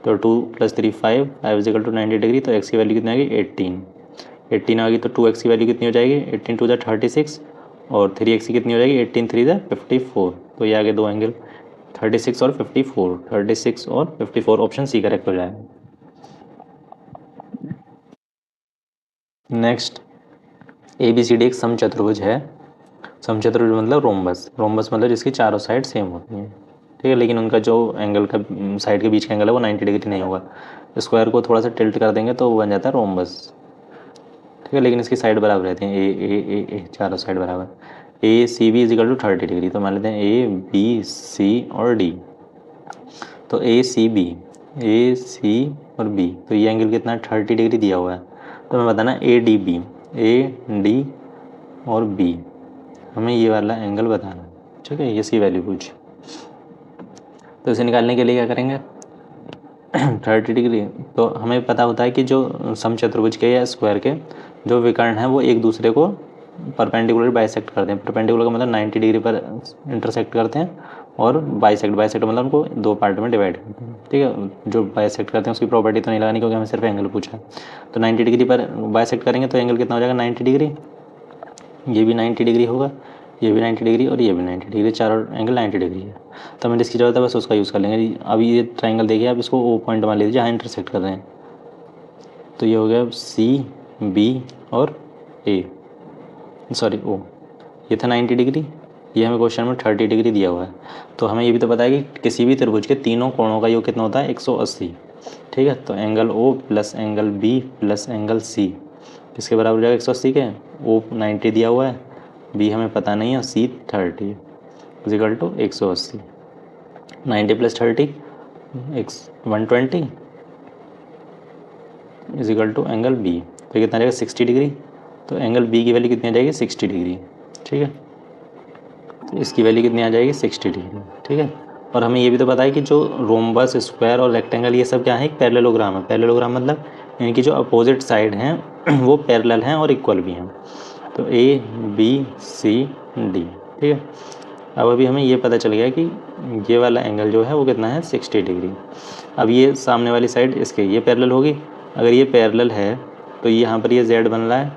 [SPEAKER 1] तो 2 + 3 5, 5 = 90 डिग्री, तो x की वैल्यू कितनी आ गई, 18, 18 आ गई। तो 2x की वैल्यू कितनी हो जाएगी, 18 2 36 और 3x की कितनी हो जाएगी, 18 3 54। तो ये आगे दो एंगल 36 और 54, 36 और 54, ऑप्शन सी करेक्ट हो जाएगा। नेक्स्ट, ABCD एक समचतुर्भुज है। समचतुर्भुज मतलब रोम्बस, रोम्बस मतलब जिसकी चारों साइड सेम होती हैं, ठीक है, लेकिन उनका जो एंगल का साइड के बीच का एंगल है वो 90 डिग्री नहीं होगा। स्क्वायर को थोड़ा सा टिल्ट कर देंगे तो वो बन जाता है रोम्बस, ठीक है, लेकिन इसकी साइड बराबर रहती हैं, ए चारों साइड बराबर। ACB = 30 डिग्री, तो मान लेते हैं ABC और D। तो ACB, AC और B, तो ये एंगल कितना है, 30 डिग्री दिया हुआ है। तो हमें बताना ADB, AD और B, हमें ये वाला एंगल बताना, ठीक है, इसकी वैल्यू पूछी। तो इसे निकालने के लिए क्या करेंगे, 30 डिग्री। तो हमें पता होता है कि जो समचतुर्भुज के या स्क्वायर के जो विकर्ण हैं वो एक दूसरे को परपेंडिकुलर बाइसेक्ट करते हैं। परपेंडिकुलर का मतलब 90 डिग्री पर इंटरसेक्ट करते हैं, और बाइसेक्ट मतलब उनको दो पार्ट में डिवाइड करते हैं, ठीक है। जो बाइसेक्ट करते हैं उसकी प्रॉपर्टी तो नहीं लगानी क्योंकि हमें सिर्फ एंगल पूछा है। तो 90 डिग्री पर बाइसेक्ट करेंगे तो एंगल कितना हो जाएगा, 90 डिग्री। ये भी 90 डिग्री होगा, ये भी 90 डिग्री और ये भी 90 डिग्री, चारों एंगल 90 डिग्री है। तो हमें जिसकी जरूरत है बस उसका यूज़ कर लेंगे। अभी ये ट्राइंगल देखिए, आप इसको ओ पॉइंट मान लीजिए जहाँ इंटरसेक्ट कर रहे हैं। तो ये हो गया CB और A, सॉरी O, ये था 90 डिग्री, ये हमें क्वेश्चन में 30 डिग्री दिया हुआ है। तो हमें ये भी तो पता है कि किसी भी त्रिभुज के तीनों कोणों का योग कितना होता है, 180, ठीक है। तो angle O plus angle B plus angle C किसके बराबर हो जाएगा, 180 के। O 90 दिया हुआ है, B हमें पता नहीं है, C 30 = 180, 90 + 30 120 = एंगल B, तो कितना आ जाएगा, 60 डिग्री। तो एंगल B की वैल्यू कितनी आ जाएगी, 60 डिग्री, ठीक है। तो इसकी वैल्यू कितनी आ जाएगी, 60 डिग्री, ठीक है। और हमें ये भी तो पता है कि जो रोम्बस, स्क्वायर और रेक्टेंगल ये सब क्या है, एक पैरेललोग्राम है। पैरेललोग्राम मतलब इनकी जो अपोजिट साइड हैं वो पैरेलल हैं और इक्वल भी हैं। तो ABCD, ठीक है। अब अभी हमें ये पता चल गया कि ये वाला एंगल जो है वो कितना है, 60 डिग्री। अब ये सामने वाली साइड इसके ये पैरेलल होगी। अगर ये पैरेलल है तो यहाँ पर ये Z बन रहा है,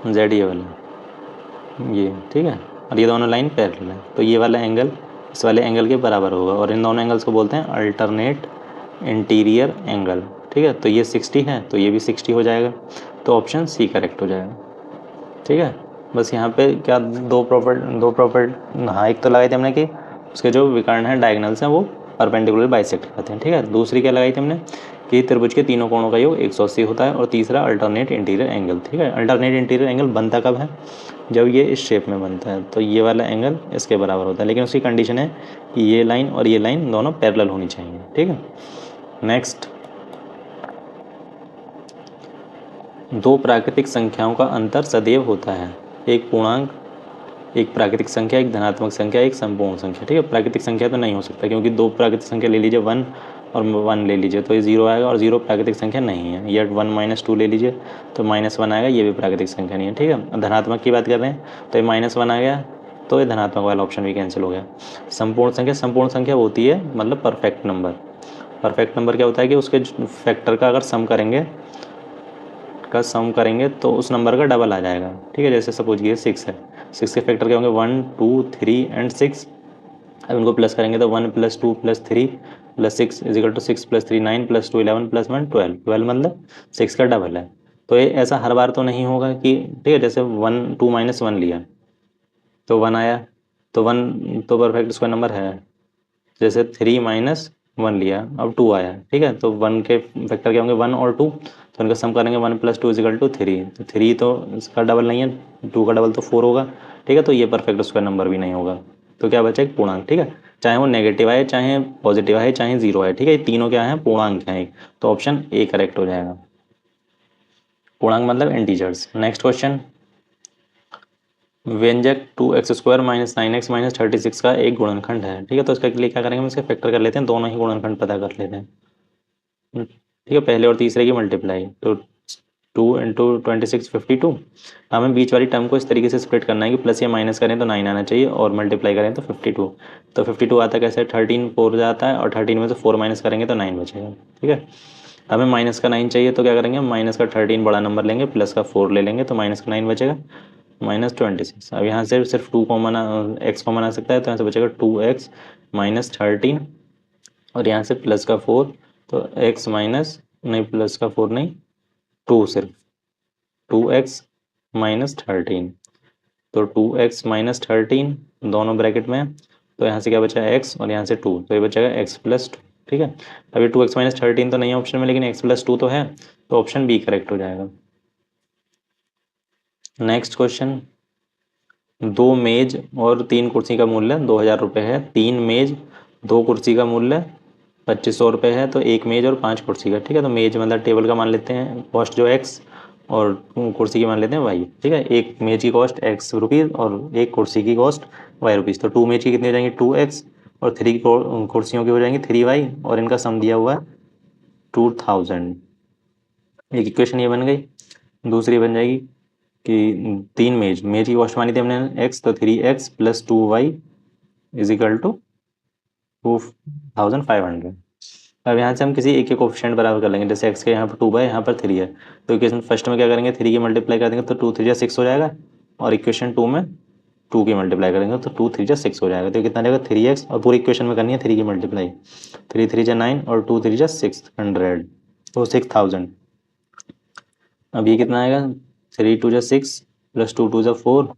[SPEAKER 1] Z ये वाला, ये, ठीक है, और ये दोनों लाइन पैरेलल है। तो ये वाला एंगल इस वाले एंगल के बराबर होगा, और इन दोनों एंगल्स को बोलते हैं अल्टरनेट इंटीरियर एंगल, ठीक है। तो ये 60 है तो ये भी 60 हो जाएगा, तो ऑप्शन सी करेक्ट हो जाएगा, ठीक है। बस यहाँ पे क्या दो प्रॉपर्टी, हाँ, एक तो लगाई थी हमने कि उसके जो विकर्ण हैं डायगोनल्स हैं वो परपेंडिकुलर बाइसेक्ट करते हैं, ठीक है। दूसरी क्या लगाई थी हमने कि त्रिभुज के तीनों कोणों का योग 180 होता है, और तीसरा अल्टरनेट इंटीरियर एंगल, ठीक है। अल्टरनेट इंटीरियर एंगल बनता कब है, जब ये इस शेप में बनता है, तो ये वाला एंगल इसके बराबर होता है, लेकिन उसकी कंडीशन है कि ये लाइन और ये लाइन दोनों पैरेलल होनी चाहिए, ठीक है। नेक्स्ट, दो प्राकृतिक संख्याओं का अंतर सदैव होता है, एक पूर्णांक, एक प्राकृतिक संख्या, एक धनात्मक संख्या, एक संपूर्ण संख्या, ठीक है। प्राकृतिक संख्या तो नहीं हो सकता क्योंकि दो प्राकृतिक संख्या ले लीजिए, 1 और 1 ले लीजिए तो ये 0 आएगा, और 0 प्राकृतिक संख्या नहीं है। ये 1 - 2 ले लीजिए तो -1 आएगा, ये भी प्राकृतिक संख्या नहीं है, ठीक है। धनात्मक की बात कर रहे हैं तो ये -1 आ गया, तो ये धनात्मक वाला ऑप्शन भी कैंसिल हो गया। संपूर्ण संख्या होती है मतलब परफेक्ट नंबर। परफेक्ट नंबर क्या होता है कि उसके फैक्टर का अगर सम करेंगे तो उस नंबर का डबल आ जाएगा, ठीक है। जैसे सपोज कीजिए 6 है, 6 के फैक्टर क्या होंगे, 1 2 3 एंड 6। अब इनको प्लस करेंगे तो 1 + 2 + 3 प्लस 6 इजिकल टू 6 + 3 9 + 2 11 + 1 12, 12 मतलब 6 का डबल है। तो ये ऐसा हर बार तो नहीं होगा कि ठीक है, जैसे 1 2 - 1 लिया तो 1 आया, तो 1 तो परफेक्ट स्क्वायर नंबर है। जैसे 3 - 1 लिया, अब 2 आया, ठीक है, तो 1 के फैक्टर क्या होंगे, 1 और 2, तो इनका सम करेंगे 1 + 2 = 3, तो 3 तो इसका डबल नहीं है, 2 का डबल तो 4 होगा, ठीक है, तो ये परफेक्ट स्क्वायर नंबर भी नहीं होगा। तो क्या बचा, एक पूर्णांक, ठीक है, चाहे वो नेगेटिव आए, चाहे पॉजिटिव आए, चाहे जीरो आए, ठीक है, ये तीनों क्या है, पूर्णांक हैं, तो ऑप्शन ए करेक्ट हो जाएगा। पूर्णांक मतलब इंटीजर्स। नेक्स्ट क्वेश्चन, व्यंजक 2x² - 9x - 36 का एक गुणनखंड है, ठीक है, तो इसके लिए क्या करेंगे, हम इसके फैक्टर कर लेते हैं, दोनों ही गुणनखंड पता कर लेते हैं। ठीक है, पहले और तीसरे की मल्टीप्लाई, तो 2 × 26 52। हमें बीच वाली टर्म को इस तरीके से स्प्लिट करना है कि प्लस या माइनस करें तो 9 आना चाहिए और मल्टीप्लाई करें तो 52। तो 52 आता कैसे, 13 4 जाता है और 13 में से 4 माइनस करेंगे तो 9 बचेगा, ठीक है। हमें माइनस का 9 चाहिए, तो क्या करेंगे, माइनस का 13 बड़ा नंबर लेंगे, प्लस का 4 ले लेंगे, तो माइनस का 9 बचेगा, -26। अब यहाँ से सिर्फ 2 कॉमन, एक्स कॉमन आ सकता है, तो यहाँ से बचेगा 2x - 13, और यहाँ से प्लस का 4, तो x माइनस नहीं, प्लस का 4 नहीं, 2 सिर्फ, 2x - 13, तो 2x - 13 दोनों ब्रैकेट में, तो यहाँ से क्या बचा है, x, और यहाँ से 2, तो ये बचेगा x + 2, ठीक है। अभी 2x - 13 तो नहीं है ऑप्शन में, लेकिन x + 2 तो है, तो ऑप्शन बी करेक्ट हो जाएगा। नेक्स्ट क्वेश्चन, 2 मेज और 3 कुर्सी का मूल्य 2000 रुपये है, 3 मेज 2 कुर्सी का मूल्य 2500 रुपये है, तो 1 मेज और 5 कुर्सी का, ठीक है, तो मेज मतलब टेबल का मान लेते हैं कॉस्ट जो x, और कुर्सी की मान लेते हैं y, ठीक है, एक मेज की कॉस्ट x रुपीज़ और एक कुर्सी की कॉस्ट y रुपीज़, तो 2 मेज की कितनी हो जाएंगी, 2x, और 3 कुर्सियों की हो जाएंगी 3y, और इनका सम दिया हुआ है 2000। एक इक्वेशन ये बन गई। दूसरी बन जाएगी कि 3 मेज, मेज की कॉस्ट मानी थी हमने x, तो 3x + 2y = 2500। अब यहाँ से हम किसी एक के कोफिशिएंट बराबर कर लेंगे, जैसे x के यहाँ पर 2 है, यहाँ पर 3 है, तो इक्वेशन फर्स्ट में क्या करेंगे, 3 की मल्टीप्लाई कर देंगे तो 2 3 6 हो जाएगा, और इक्वेशन 2 में 2 की मल्टीप्लाई करेंगे तो 2 3 6 हो जाएगा, तो कितना जाएगा 3x, और पूरी इक्वेशन में करनी है 3 की मल्टीप्लाई, 3 3 9 और 2 3 600, तो 6000। अब ये कितना आएगा, 3 2 6 + 2 2 4,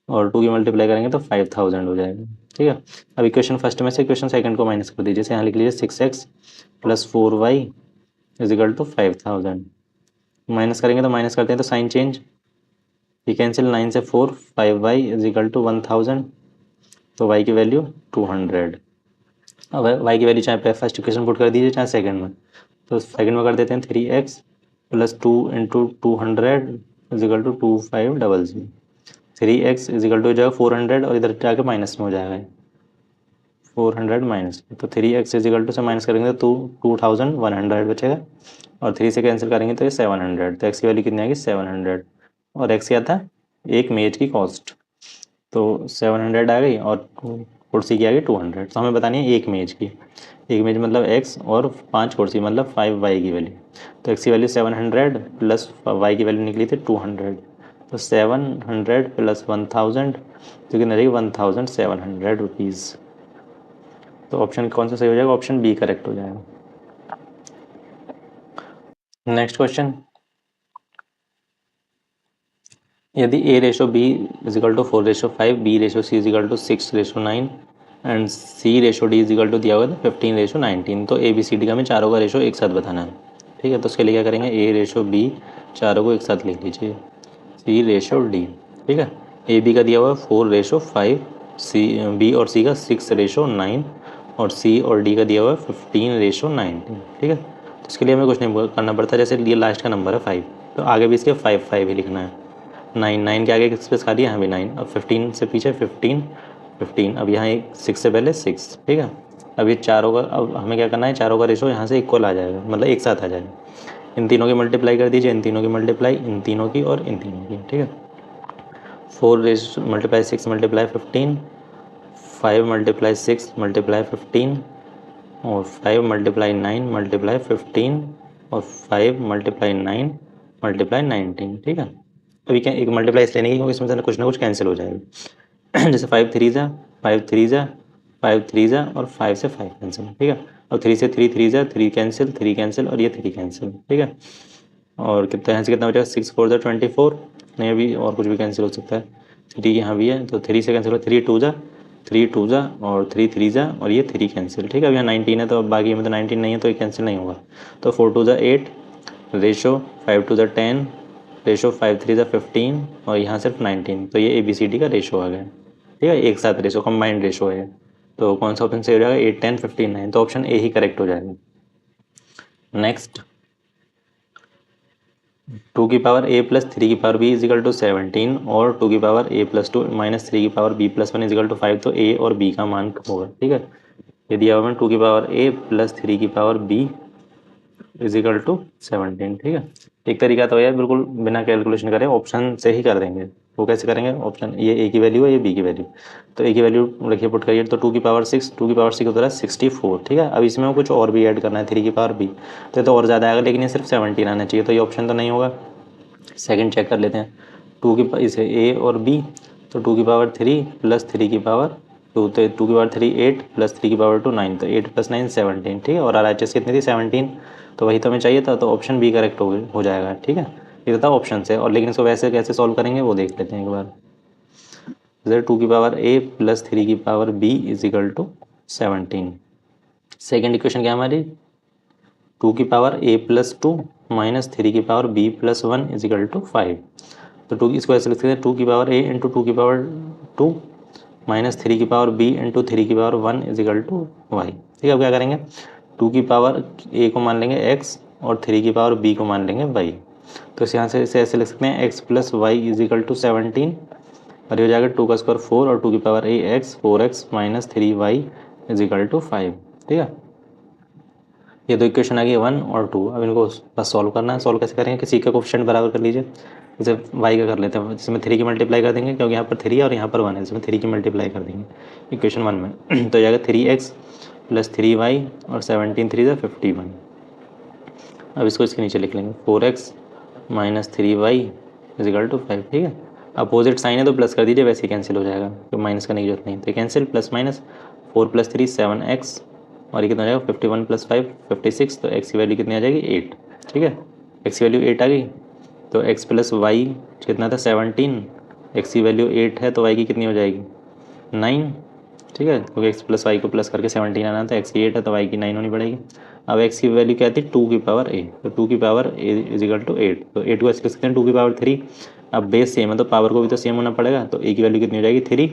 [SPEAKER 1] और 2 की मल्टीप्लाई करेंगे तो 5000 हो जाएगा, ठीक है। अब इक्वेशन फर्स्ट में से इक्वेशन सेकंड को माइनस कर दीजिए, यहाँ लिख लीजिए 6x + 4y = 5000। माइनस करेंगे तो माइनस करते हैं तो साइन चेंज, ये कैंसिल, 9 से 4 5y = 1000, तो y की वैल्यू 200। अब y की वैल्यू चाहे फर्स्ट इक्वेशन पुट कर दीजिए चाहे सेकंड में, तो सेकंड में कर देते हैं 3x + 2 × 200 = 2500। 3x = जाएगा 400, और इधर जाके माइनस में हो जाएगा 400 माइनस, तो 3x = से माइनस करेंगे तो 2100 बचेगा, और 3 से कैंसिल करेंगे तो ये 700, तो x की वैल्यू कितनी आएगी 700, और x क्या था, एक मेज की कॉस्ट, तो 700 आ गई, और कुर्सी की आ गई 200, तो हमें बतानी है एक मेज की, एक मेज मतलब x, और 5 कुर्सी मतलब 5y की वैल्यू, तो x की वैल्यू 700 प्लस y की वैल्यू निकली थी 200, तो 700 + 1000, तो कितना रहेगी 1700 रुपीज़, तो ऑप्शन कौन सा सही हो जाएगा, ऑप्शन बी करेक्ट हो जाएगा। नेक्स्ट क्वेश्चन, यदि a/b = 4/5, b/c = 6/9 एंड c/d दिया हुआ था 15/19, तो ABCD का हमें चारों का रेशो एक साथ बताना है, ठीक है, तो उसके लिए क्या करेंगे, a/b चारों को एक साथ लिख लीजिए, c/d, ठीक है, AB का दिया हुआ है 4/5, B और C का 6/9, और C और D का दिया हुआ है 15/19, ठीक है, तो इसके लिए हमें कुछ नहीं करना पड़ता, जैसे ये लास्ट का नंबर है 5, तो आगे भी इसके 5 5 ही लिखना है, 9 9 के आगे स्पेस खाली है, यहाँ भी 9, अब 15 से पीछे 15 15, अब यहाँ एक 6 से पहले 6, ठीक है। अब ये चारों का, अब हमें क्या करना है, चारों का रेशो यहाँ से इक्वल आ जाएगा, मतलब एक साथ आ जाएगा, इन तीनों की मल्टीप्लाई कर दीजिए, इन तीनों की मल्टीप्लाई, इन तीनों की और इन तीनों की, ठीक है। 4 × 6 × 15, 5 × 6 × 15, और 5 × 9 × 15, और 5 × 9 × 19, ठीक है। अभी क्या एक मल्टीप्लाई इसलिए नहीं, क्योंकि इसमें से कुछ ना कुछ कैंसिल हो जाएगा जैसे 5 3 ज़ा 5 3 ज़ा 5 3 जा और 5 से 5 कैंसिल, ठीक है। और 3 से 3 3 जा, 3 कैंसिल और ये 3 कैंसिल, ठीक है। और कितना यहाँ से कितना बचा, 6 4 जा 24, नहीं अभी और कुछ भी कैंसिल हो सकता है, 3 यहाँ भी है तो 3 से कैंसिल हो, 3 2 जा और 3 3 जा और ये 3 कैंसिल, ठीक है। अब यहाँ 19 है तो अब बाकी में तो 19 नहीं है तो ये कैंसिल नहीं होगा। तो 4 2 जा 8, रेशो 5 2 जा 10, रेशो 5 3 जा 15 और यहाँ सिर्फ 19, तो ये ABCD का रेशो आ गया, ठीक है। एक साथ रेशो, कंबाइंड रेशो है। तो कौन सा ऑप्शन सही हो जाएगा, 8 10 15 9, तो ऑप्शन ए ही करेक्ट हो जाएगा। नेक्स्ट, 2 की पावर a प्लस 3 की पावर b इजिकल टू 17 और 2 की पावर a प्लस 2 माइनस 3 की power b plus 1 is equal to 5, तो a और b का मान होगा, ठीक है। यदि अब 2 की पावर a प्लस 3 की पावर b इजिकल टू 17, ठीक है। एक तरीका तो है बिल्कुल बिना कैलकुलेशन करे ऑप्शन से ही कर देंगे। वो कैसे करेंगे, ऑप्शन ये a की वैल्यू है, ये b की वैल्यू, तो a की वैल्यू रखिए पुट करिए, तो 2 की पावर 6, 2 की पावर 6 होता है 64, ठीक है। अब इसमें कुछ और भी ऐड करना है, 3 की पावर b, तो ये तो और ज़्यादा आएगा, लेकिन ये सिर्फ 17 आना चाहिए, तो ये ऑप्शन तो नहीं होगा। सेकंड चेक कर लेते हैं, 2 की इसे a और b, तो 2 की पावर 3 प्लस 3 की पावर 2, तो 2 की पावर 3 8 प्लस 3 की पावर 2 9, तो 8 प्लस 9 17, ठीक है। और RHS कितनी थी 17, तो वही तो हमें चाहिए था, तो ऑप्शन बी करेक्ट हो जाएगा, ठीक है। ये था ऑप्शन से, और लेकिन इसको वैसे कैसे सॉल्व करेंगे वो देख लेते हैं एक बार। इधर 2 की पावर a प्लस 3 की power b is equal to 17। Second equation क्या हमारी, 2 की पावर a प्लस 2 माइनस 3 की power b plus 1 is equal to 5, तो 2 इसको ऐसे लिख सकते हैं, 2 की पावर a इंटू 2 की पावर 2 माइनस 3 की पावर b इंटू 3 की पावर 1 इजिकल टू वाई, ठीक है। अब क्या करेंगे, 2 की पावर a को मान लेंगे x और 3 की पावर b को मान लेंगे y, तो इस यहाँ से इसे ऐसे लिख सकते हैं x plus y is equal to 17, और ये हो जाएगा 2 का स्क्वायर 4 और 2 की power a x 4x minus 3y is equal to 5, ठीक है। ये दो इक्वेशन आ गई 1 और 2। अब इनको बस सॉल्व करना है। सॉल्व कैसे करेंगे, किसी का कोफिशिएंट बराबर कर लीजिए, जैसे y का कर लेते हैं, जिसमें 3 की मल्टीप्लाई कर देंगे क्योंकि यहाँ पर 3 है और यहाँ पर 1 है, जिसमें 3 की मल्टीप्लाई कर देंगे इक्वेशन 1 में तो जाएगा 3x प्लस 3y और 17 3 51। अब इसको इसके नीचे लिख लेंगे 4x minus 3y is equal to 5, ठीक है। अपोजिट साइन है तो प्लस कर दीजिए, वैसे ही कैंसिल हो जाएगा, तो माइनस करने की जरूरत नहीं, तो cancel, plus minus 4 plus 3 7x और ये कितना आ जाएगा 51 प्लस 5 56, तो x की वैल्यू कितनी आ जाएगी 8, ठीक है। x की वैल्यू 8 आ गई, तो x प्लस वाई कितना था 17, x की वैल्यू 8 है तो y की कितनी हो जाएगी 9, ठीक है, क्योंकि x प्लस वाई को प्लस करके 17 आना था, x की 8 है तो y की 9 होनी पड़ेगी। अब x की वैल्यू क्या थी 2 की पावर a, तो 2 की पावर a इजिकल टू 8, तो 8 को ऐसे लिख सकते हैं 2 की पावर 3। अब बेस सेम है तो पावर को भी तो सेम होना पड़ेगा, तो a की वैल्यू कितनी हो जाएगी 3,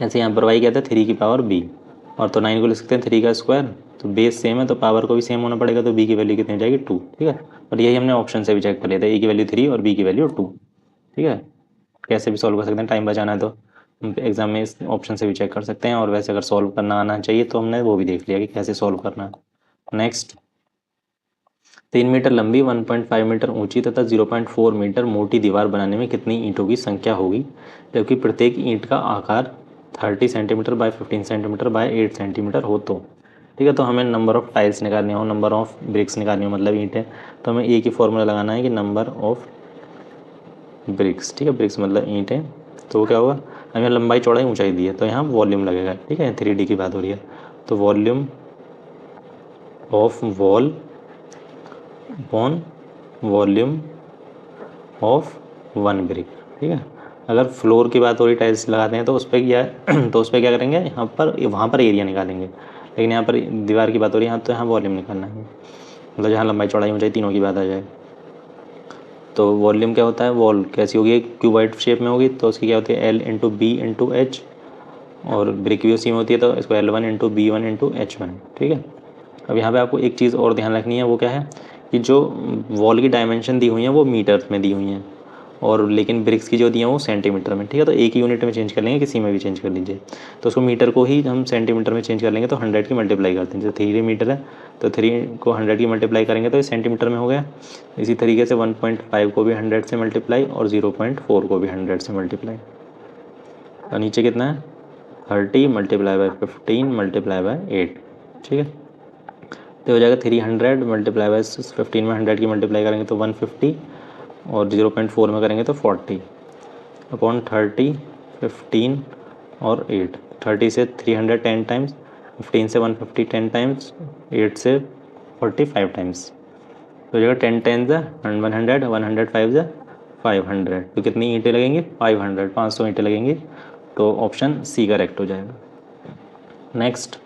[SPEAKER 1] जैसे यहाँ पर y क्या था 3 की पावर b, और तो 9 को लिख सकते हैं 3 का स्क्वायर, तो बेस सेम है तो पावर को भी सेम होना पड़ेगा, तो b की वैल्यू कितनी हो जाएगी 2, ठीक है। और यही हमने ऑप्शन से भी चेक कर लिया था, a की वैल्यू 3 और b की वैल्यू 2, ठीक है। कैसे भी सॉल्व कर सकते हैं, टाइम बचाना है तो एग्जाम में इस ऑप्शन से भी चेक कर सकते हैं, और वैसे अगर सॉल्व करना आना चाहिए तो हमने वो भी देख लिया कि कैसे सॉल्व करना है। नेक्स्ट, 3 मीटर लंबी 1.5 मीटर ऊंची तथा 0.4 मीटर मोटी दीवार बनाने में कितनी ईंटों की संख्या होगी, जबकि प्रत्येक ईंट का आकार 30 centimetre bye 15 centimetre bye 8 centimetre हो, तो ठीक है। तो हमें नंबर ऑफ टाइल्स निकालनी हो, नंबर ऑफ ब्रिक्स निकालनी हो, मतलब ईंटें, तो हमें एक ही फॉर्मूला लगाना है कि नंबर ऑफ ब्रिक्स, ठीक है। ब्रिक्स मतलब ईंटें, तो क्या होगा, हमें लंबाई चौड़ाई ऊंचाई दी है तो यहाँ वॉल्यूम लगेगा, ठीक है। 3D की बात हो रही है, तो volume of wall upon volume of 1 brick, ठीक है। अगर फ्लोर की बात हो रही टाइल्स लगाते हैं तो उस पर क्या तो उस पर क्या करेंगे, यहाँ पर वहाँ पर एरिया निकालेंगे, लेकिन यहाँ पर दीवार की बात हो रही है, यहाँ तो यहाँ वॉल्यूम निकालना है, मतलब जहाँ लंबाई चौड़ाई ऊंचाई तीनों की बात आ जाए। तो वॉल्यूम क्या होता है, वॉल कैसी होगी, क्यूबॉइड शेप में होगी, तो उसकी क्या होती है L into b into h, और ब्रिक भी उसी में होती है, तो इसको L1 into B1 into H1, ठीक है। अब यहाँ पे आपको एक चीज़ और ध्यान रखनी है, वो क्या है कि जो वॉल की डायमेंशन दी हुई है वो मीटर में दी हुई हैं, और लेकिन ब्रिक्स की जो दी हैं वो सेंटीमीटर में, ठीक है। तो एक ही यूनिट में चेंज कर लेंगे, किसी में भी चेंज कर लीजिए, तो उसको मीटर को ही हम सेंटीमीटर में चेंज कर लेंगे, तो 100 की मल्टीप्लाई करते हैं, जैसे 3 मीटर है तो 3 को 100 की मल्टीप्लाई करेंगे तो ये सेंटीमीटर में हो गया। इसी तरीके से 1.5 को भी 100 से मल्टीप्लाई और 0.4 को भी 100 से मल्टीप्लाई, और नीचे कितना है 30 मल्टीप्लाई बाय 15 मल्टीप्लाई बाय 8, ठीक है। तो हो जाएगा 300 मल्टीप्लाई बाय 15 में 100 की मल्टीप्लाई करेंगे तो 150, और 0.4 में करेंगे तो 40 अपॉन 30 15 और 8, 30 से 300 10 टाइम्स, 15 से 150 10 टाइम्स, 8 से 45 टाइम्स। तो जगह 10 10 ज़ा 100, 105 ज़ा 500। तो कितनी ईंटें लगेंगी? 500, 500 ईंटें लगेंगी। तो ऑप्शन सी करेक्ट हो जाएगा। Next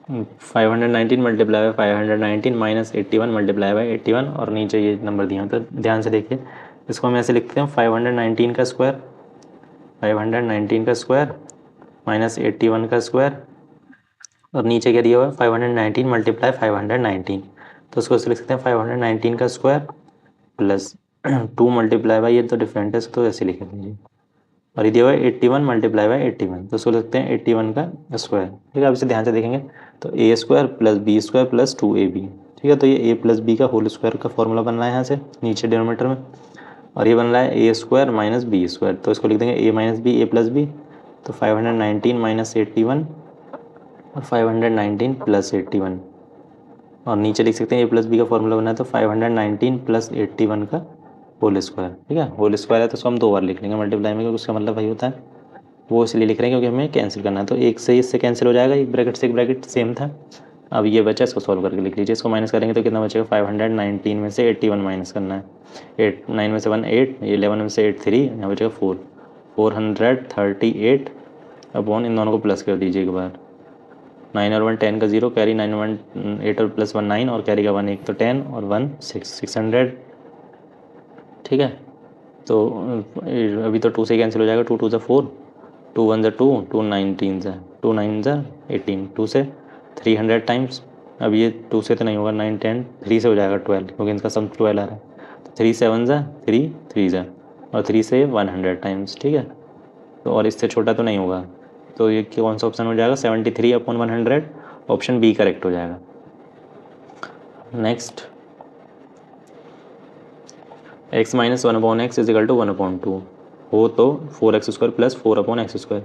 [SPEAKER 1] 519 multiply by 519 minus 81 multiply by 81, और नीचे ये नंबर दिए हैं। तो ध्यान से देखिए, इसको हम ऐसे लिखते हैं 519 का स्क्वायर, 519 का स्क्वायर माइनस 81 का स्क्वायर, और नीचे क्या दिया हुआ है? 519 मल्टीप्लाई 519। तो उसको ऐसे लिख सकते हैं 519 का स्क्वायर प्लस 2 मल्टीप्लाई बाई, ये तो डिफरेंट है तो ऐसे लिख दीजिए, और ये दिया हुआ है 81 मल्टीप्लाई बाई 81। तो उसको लिखते हैं 81 का स्क्वायर। ठीक है, अब इसे ध्यान से देखेंगे तो A square plus B square plus 2ab। ठीक है, तो ये ए प्लस बी का होल स्क्वायर का फॉर्मूला बन रहा है यहाँ से नीचे डिनोमीटर में, और ये बन रहा है ए स्क्वायर माइनस बी स्क्वायर। तो इसको लिख देंगे ए माइनस बी, ए प्लस बी। तो 519 माइनस 81 और 519 प्लस 81, और नीचे लिख सकते हैं ए प्लस बी का फॉर्मूला बना है तो 519 प्लस 81 का होल स्क्वायर। ठीक है, होल स्क्वायर है तो उसको हम 2 बार लिख लेंगे मल्टीप्लाई में, क्योंकि उसका मतलब वही होता है। वो इसलिए लिख रहे हैं क्योंकि हमें कैंसिल करना है। तो एक से इससे कैंसिल हो जाएगा, एक ब्रैकेट से एक ब्रैकेट सेम था। अब ये बचा, इसको सॉल्व करके लिख लीजिए। इसको माइनस करेंगे तो कितना बचेगा? 519 में से 81 माइनस करना है। 9 में से 1 8, 11 में से 8 3, यहाँ बचेगा 4, 438 अपॉन इन दोनों को प्लस कर दीजिए एक बार। 9 और 1 10 का 0, कैरी 9 1 8 और प्लस 1 9, और कैरी का 1 1 तो 10 और 1 6, 600। ठीक है, तो अभी तो 2 से कैंसिल हो जाएगा, 2 2 ज़ा 4, 2 1 ज़ा 2, 2 19 ज़ा 2 9 ज़ा 18, 2 से 300 टाइम्स। अब ये 2 से तो नहीं होगा, 9 10, 3 से हो जाएगा 12, क्योंकि इनका सम 12 आ रहा है। तो 3 7 ज़ा 3, 3 ज़ा, और 3 से 100 टाइम्स। ठीक है, तो और इससे छोटा तो नहीं होगा, तो ये कौन सा ऑप्शन हो जाएगा? 73 अपॉन 100, ऑप्शन बी करेक्ट हो जाएगा। Next x minus 1 upon x is equal to 1 upon 2 हो तो 4x square plus 4 upon x square.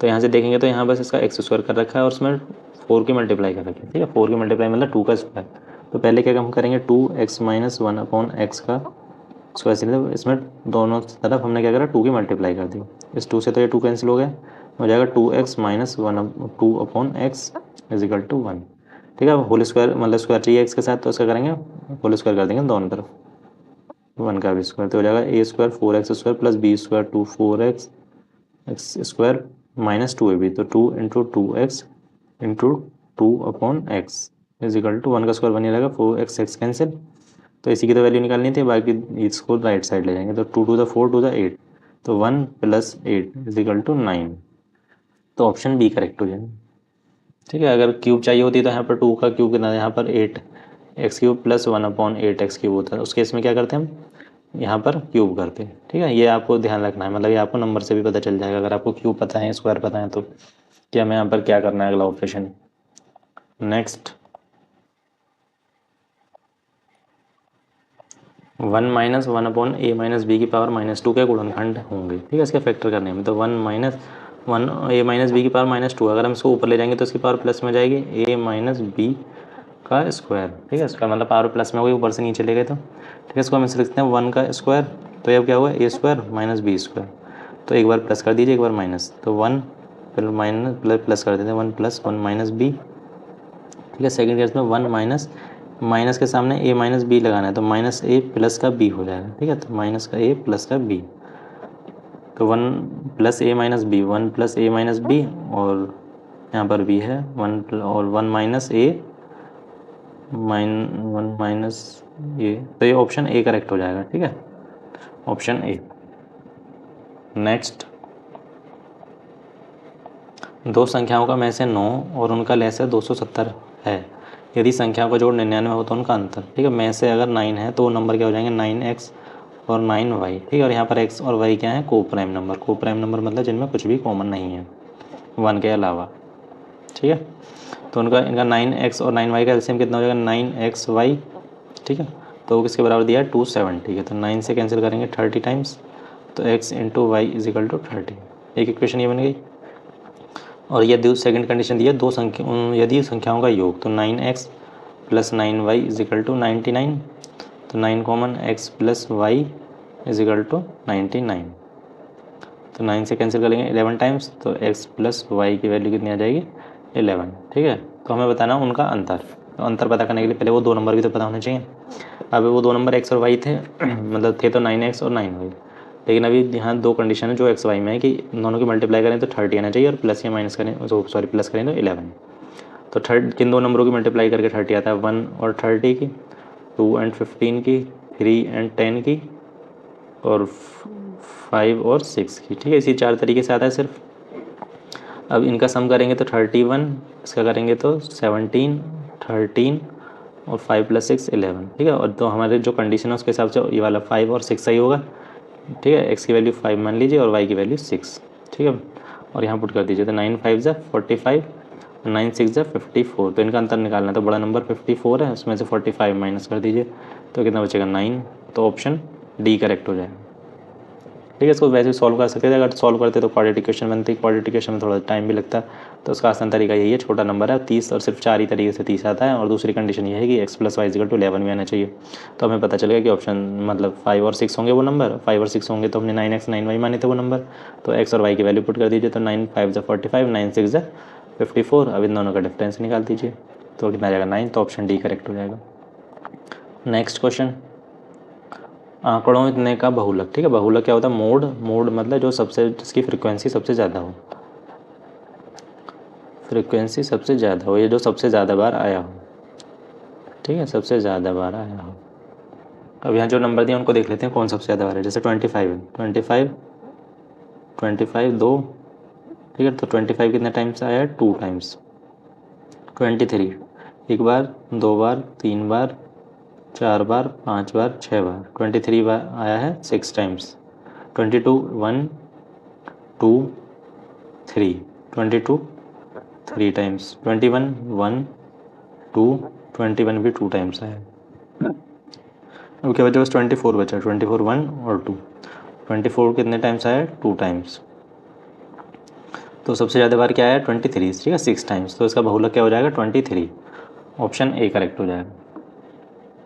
[SPEAKER 1] तो यहाँ से देखेंगे तो यहाँ बस इसका एक्स स्क्वायर कर रखा है और उसमें 4 की मल्टीप्लाई कर रखी है। ठीक है, 4 की मल्टीप्लाई मतलब 2 का स्क्वायर। तो पहले क्या हम करेंगे, 2x माइनस 1 अपॉन एक्स का स्क्वायर सीधे, इसमें दोनों तरफ हमने क्या करा, 2 की मल्टीप्लाई कर दी। इस 2 से तो ये 2 कैंसिल हो गया, हो जाएगा 2x minus 2 upon x is equal to 1। ठीक है, होल स्क्वायर मतलब स्क्वायर चाहिए एक्स के साथ, तो उसका करेंगे होल स्क्वायर कर देंगे दोनों तरफ, 1 का भी स्क्वायर। तो हो जाएगा A square 4x square plus B square 2 4x X square minus 2ab। तो 2 into 2x into 2 upon x is equal to 1 का स्क्वायर बन रहेगा, 4x एक्स कैंसिल। तो इसी की तो वैल्यू निकालनी थी, बाकी इसको राइट साइड ले जाएंगे। तो 2 टू द 4 टू द 8, तो 1 प्लस 8 इज इक्वल टू 9। तो ऑप्शन बी करेक्ट हो जाएगा। ठीक है, अगर क्यूब चाहिए होती तो यहाँ पर 2 का क्यूब कितना, यहाँ पर 8x cube plus 1 upon 8x cube होता है। उस केस में क्या करते हैं हम, यहाँ पर क्यूब करते हैं। ठीक है, ये आपको ध्यान रखना है, मतलब ये आपको नंबर से भी पता चल जाएगा। अगर आपको क्यूब पता है, स्क्वायर पता है, तो क्या हमें यहाँ पर क्या करना है अगला ऑपरेशन। नेक्स्ट 1 माइनस 1 अपॉन ए माइनस बी की पावर माइनस 2 के गुणनखंड होंगे। ठीक है, इसके फैक्टर करने में, तो 1 माइनस 1 ए माइनस बी की पावर माइनस 2, अगर हम इसको ऊपर ले जाएंगे तो इसकी पावर प्लस में जाएगी, ए माइनस बी का स्क्वायर। ठीक है, इसका मतलब पावर प्लस में हो गई, ऊपर से नीचे ले गए तो। ठीक है, इसको हम इसे लिखते हैं 1 का स्क्वायर। तो अब क्या हुआ, ए स्क्वायर माइनस बी स्क्वायर। तो एक बार प्लस कर दीजिए, एक बार माइनस, तो 1 फिर माइनस प्लस कर देते हैं, 1 प्लस 1 माइनस बी। ठीक है, सेकेंड केस में 1 माइनस माइनस के सामने ए माइनस बी लगाना है, तो माइनस ए प्लस का बी हो जाएगा। ठीक है, तो माइनस का ए प्लस का बी, तो 1 प्लस ए माइनस बी, 1 प्लस ए माइनस बी, और यहाँ पर बी है 1 और 1 माइनस ए 1 माइनस ए। तो ये ऑप्शन ए करेक्ट हो जाएगा। ठीक है, ऑप्शन ए। नेक्स्ट, दो संख्याओं का में से 9 और उनका लेस है 270 है। यदि संख्याओं का जोड़ 99 हो तो उनका अंतर। ठीक है, में से अगर 9 है तो वो नंबर क्या हो जाएंगे, 9x और 9y। ठीक है, और यहाँ पर x और y क्या है, को प्राइम नंबर। को प्राइम नंबर मतलब जिनमें कुछ भी कॉमन नहीं है 1 के अलावा। ठीक है, तो उनका इनका 9x और 9y का एलसीएम कितना हो जाएगा, 9xy। ठीक है, तो वो किसके बराबर दिया है, 270। ठीक है, तो 9 से कैंसिल करेंगे 30 टाइम्स, तो x into y is equal to 30। एक इक्वेशन ये बन गई। और यदि सेकंड कंडीशन दी है, यदि संख्याओं का योग, तो 9x plus 9y is equal to 99। तो 9 common x plus y is equal to 99। तो 9 से कैंसिल करेंगे 11 टाइम्स, तो x प्लस वाई की वैल्यू कितनी आ जाएगी 11। ठीक है, तो हमें बताना उनका अंतर। तो अंतर पता करने के लिए पहले वो दो नंबर भी तो पता होने चाहिए। अब वो दो नंबर x और y थे मतलब थे तो 9x और 9y, लेकिन अभी यहाँ दो कंडीशन है जो एक्स वाई में है कि दोनों की मल्टीप्लाई करें तो 30 आना चाहिए और प्लस या माइनस करें तो सॉरी प्लस करें तो 11। तो किन दो नंबरों की मल्टीप्लाई करके 30 आता है, 1 और 30 की, 2 एंड 15 की, 3 एंड 10 की, और 5 और 6 की। ठीक है, इसी 4 तरीके से आता है सिर्फ। अब इनका सम करेंगे तो 31, इसका करेंगे तो 17, 13 और 5 + 6 11। ठीक है, और तो हमारे जो कंडीशन है उसके हिसाब से ये वाला 5 और 6 सही होगा। ठीक है, x की वैल्यू 5 मान लीजिए और y की वैल्यू 6। ठीक है, और यहाँ पुट कर दीजिए तो 9 5 ज़ा 45, 9 6 ज़ा 54। तो इनका अंतर निकालना है, तो बड़ा नंबर 54 है, उसमें से 45 माइनस कर दीजिए तो कितना बचेगा 9। तो ऑप्शन डी करेक्ट हो जाएगा। ठीक है, इसको वैसे सॉल्व कर सकते थे, अगर सॉल्व करते तो क्वाड्रेटिक क्वेश्चन बनती, क्वाड्रेटिक क्वेश्चन में थोड़ा टाइम भी लगता है। तो उसका आसान तरीका यही है, छोटा नंबर है 30 और सिर्फ 4 ही तरीके से 30 आता है, और दूसरी कंडीशन ये है कि x + y = 11 भी आना चाहिए। तो हमें पता चलेगा कि ऑप्शन मतलब 5 और 6 होंगे वो नंबर, 5 और 6 होंगे तो हमने 9x 9y माने थे वो नंबर। तो x और y की वैल्यू पुट कर दीजिए, तो 9 5 ज़ा 45, 9 6 ज़ा 54। अब इन दोनों का डिफरेंस निकाल दीजिए तो कितना आ जाएगा 9। तो ऑप्शन डी करेक्ट हो जाएगा। नेक्स्ट क्वेश्चन, आंकड़ों इतने का बहुलक। ठीक है, बहुलक क्या होता है, मोड। मोड मतलब जो सबसे जिसकी फ्रीक्वेंसी सबसे ज़्यादा हो, फ्रीक्वेंसी सबसे ज़्यादा हो, ये जो सबसे ज़्यादा बार आया हो। ठीक है, सबसे ज़्यादा बार आया हो। अब यहाँ जो नंबर दिए उनको देख लेते हैं कौन सबसे ज़्यादा बार है। जैसे 25 है, 25 2। ठीक है, तो 25 कितने टाइम्स आया है, 2 टाइम्स। 23 एक बार, 2 बार, 3 बार, 4 बार, 5 बार, 6 बार। 23 बार आया है 6 टाइम्स। 22 1 2 3, 22 3 टाइम्स। 21 1 2, 21 भी 2 टाइम्स आया। अब क्या बचा, बस 24 बचा, 24 1 और 2। 24 कितने टाइम्स आया, 2 टाइम्स। तो सबसे ज़्यादा बार क्या आया, 23। ठीक है, 6 टाइम्स। तो इसका बहुलक क्या हो जाएगा 23। ऑप्शन ए करेक्ट हो जाएगा।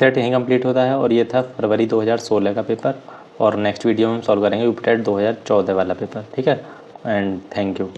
[SPEAKER 1] टेट यहीं कंप्लीट होता है, और ये था फरवरी 2016 का पेपर। और नेक्स्ट वीडियो में हम सॉल्व करेंगे यूपीटेट 2014 वाला पेपर। ठीक है, एंड थैंक यू।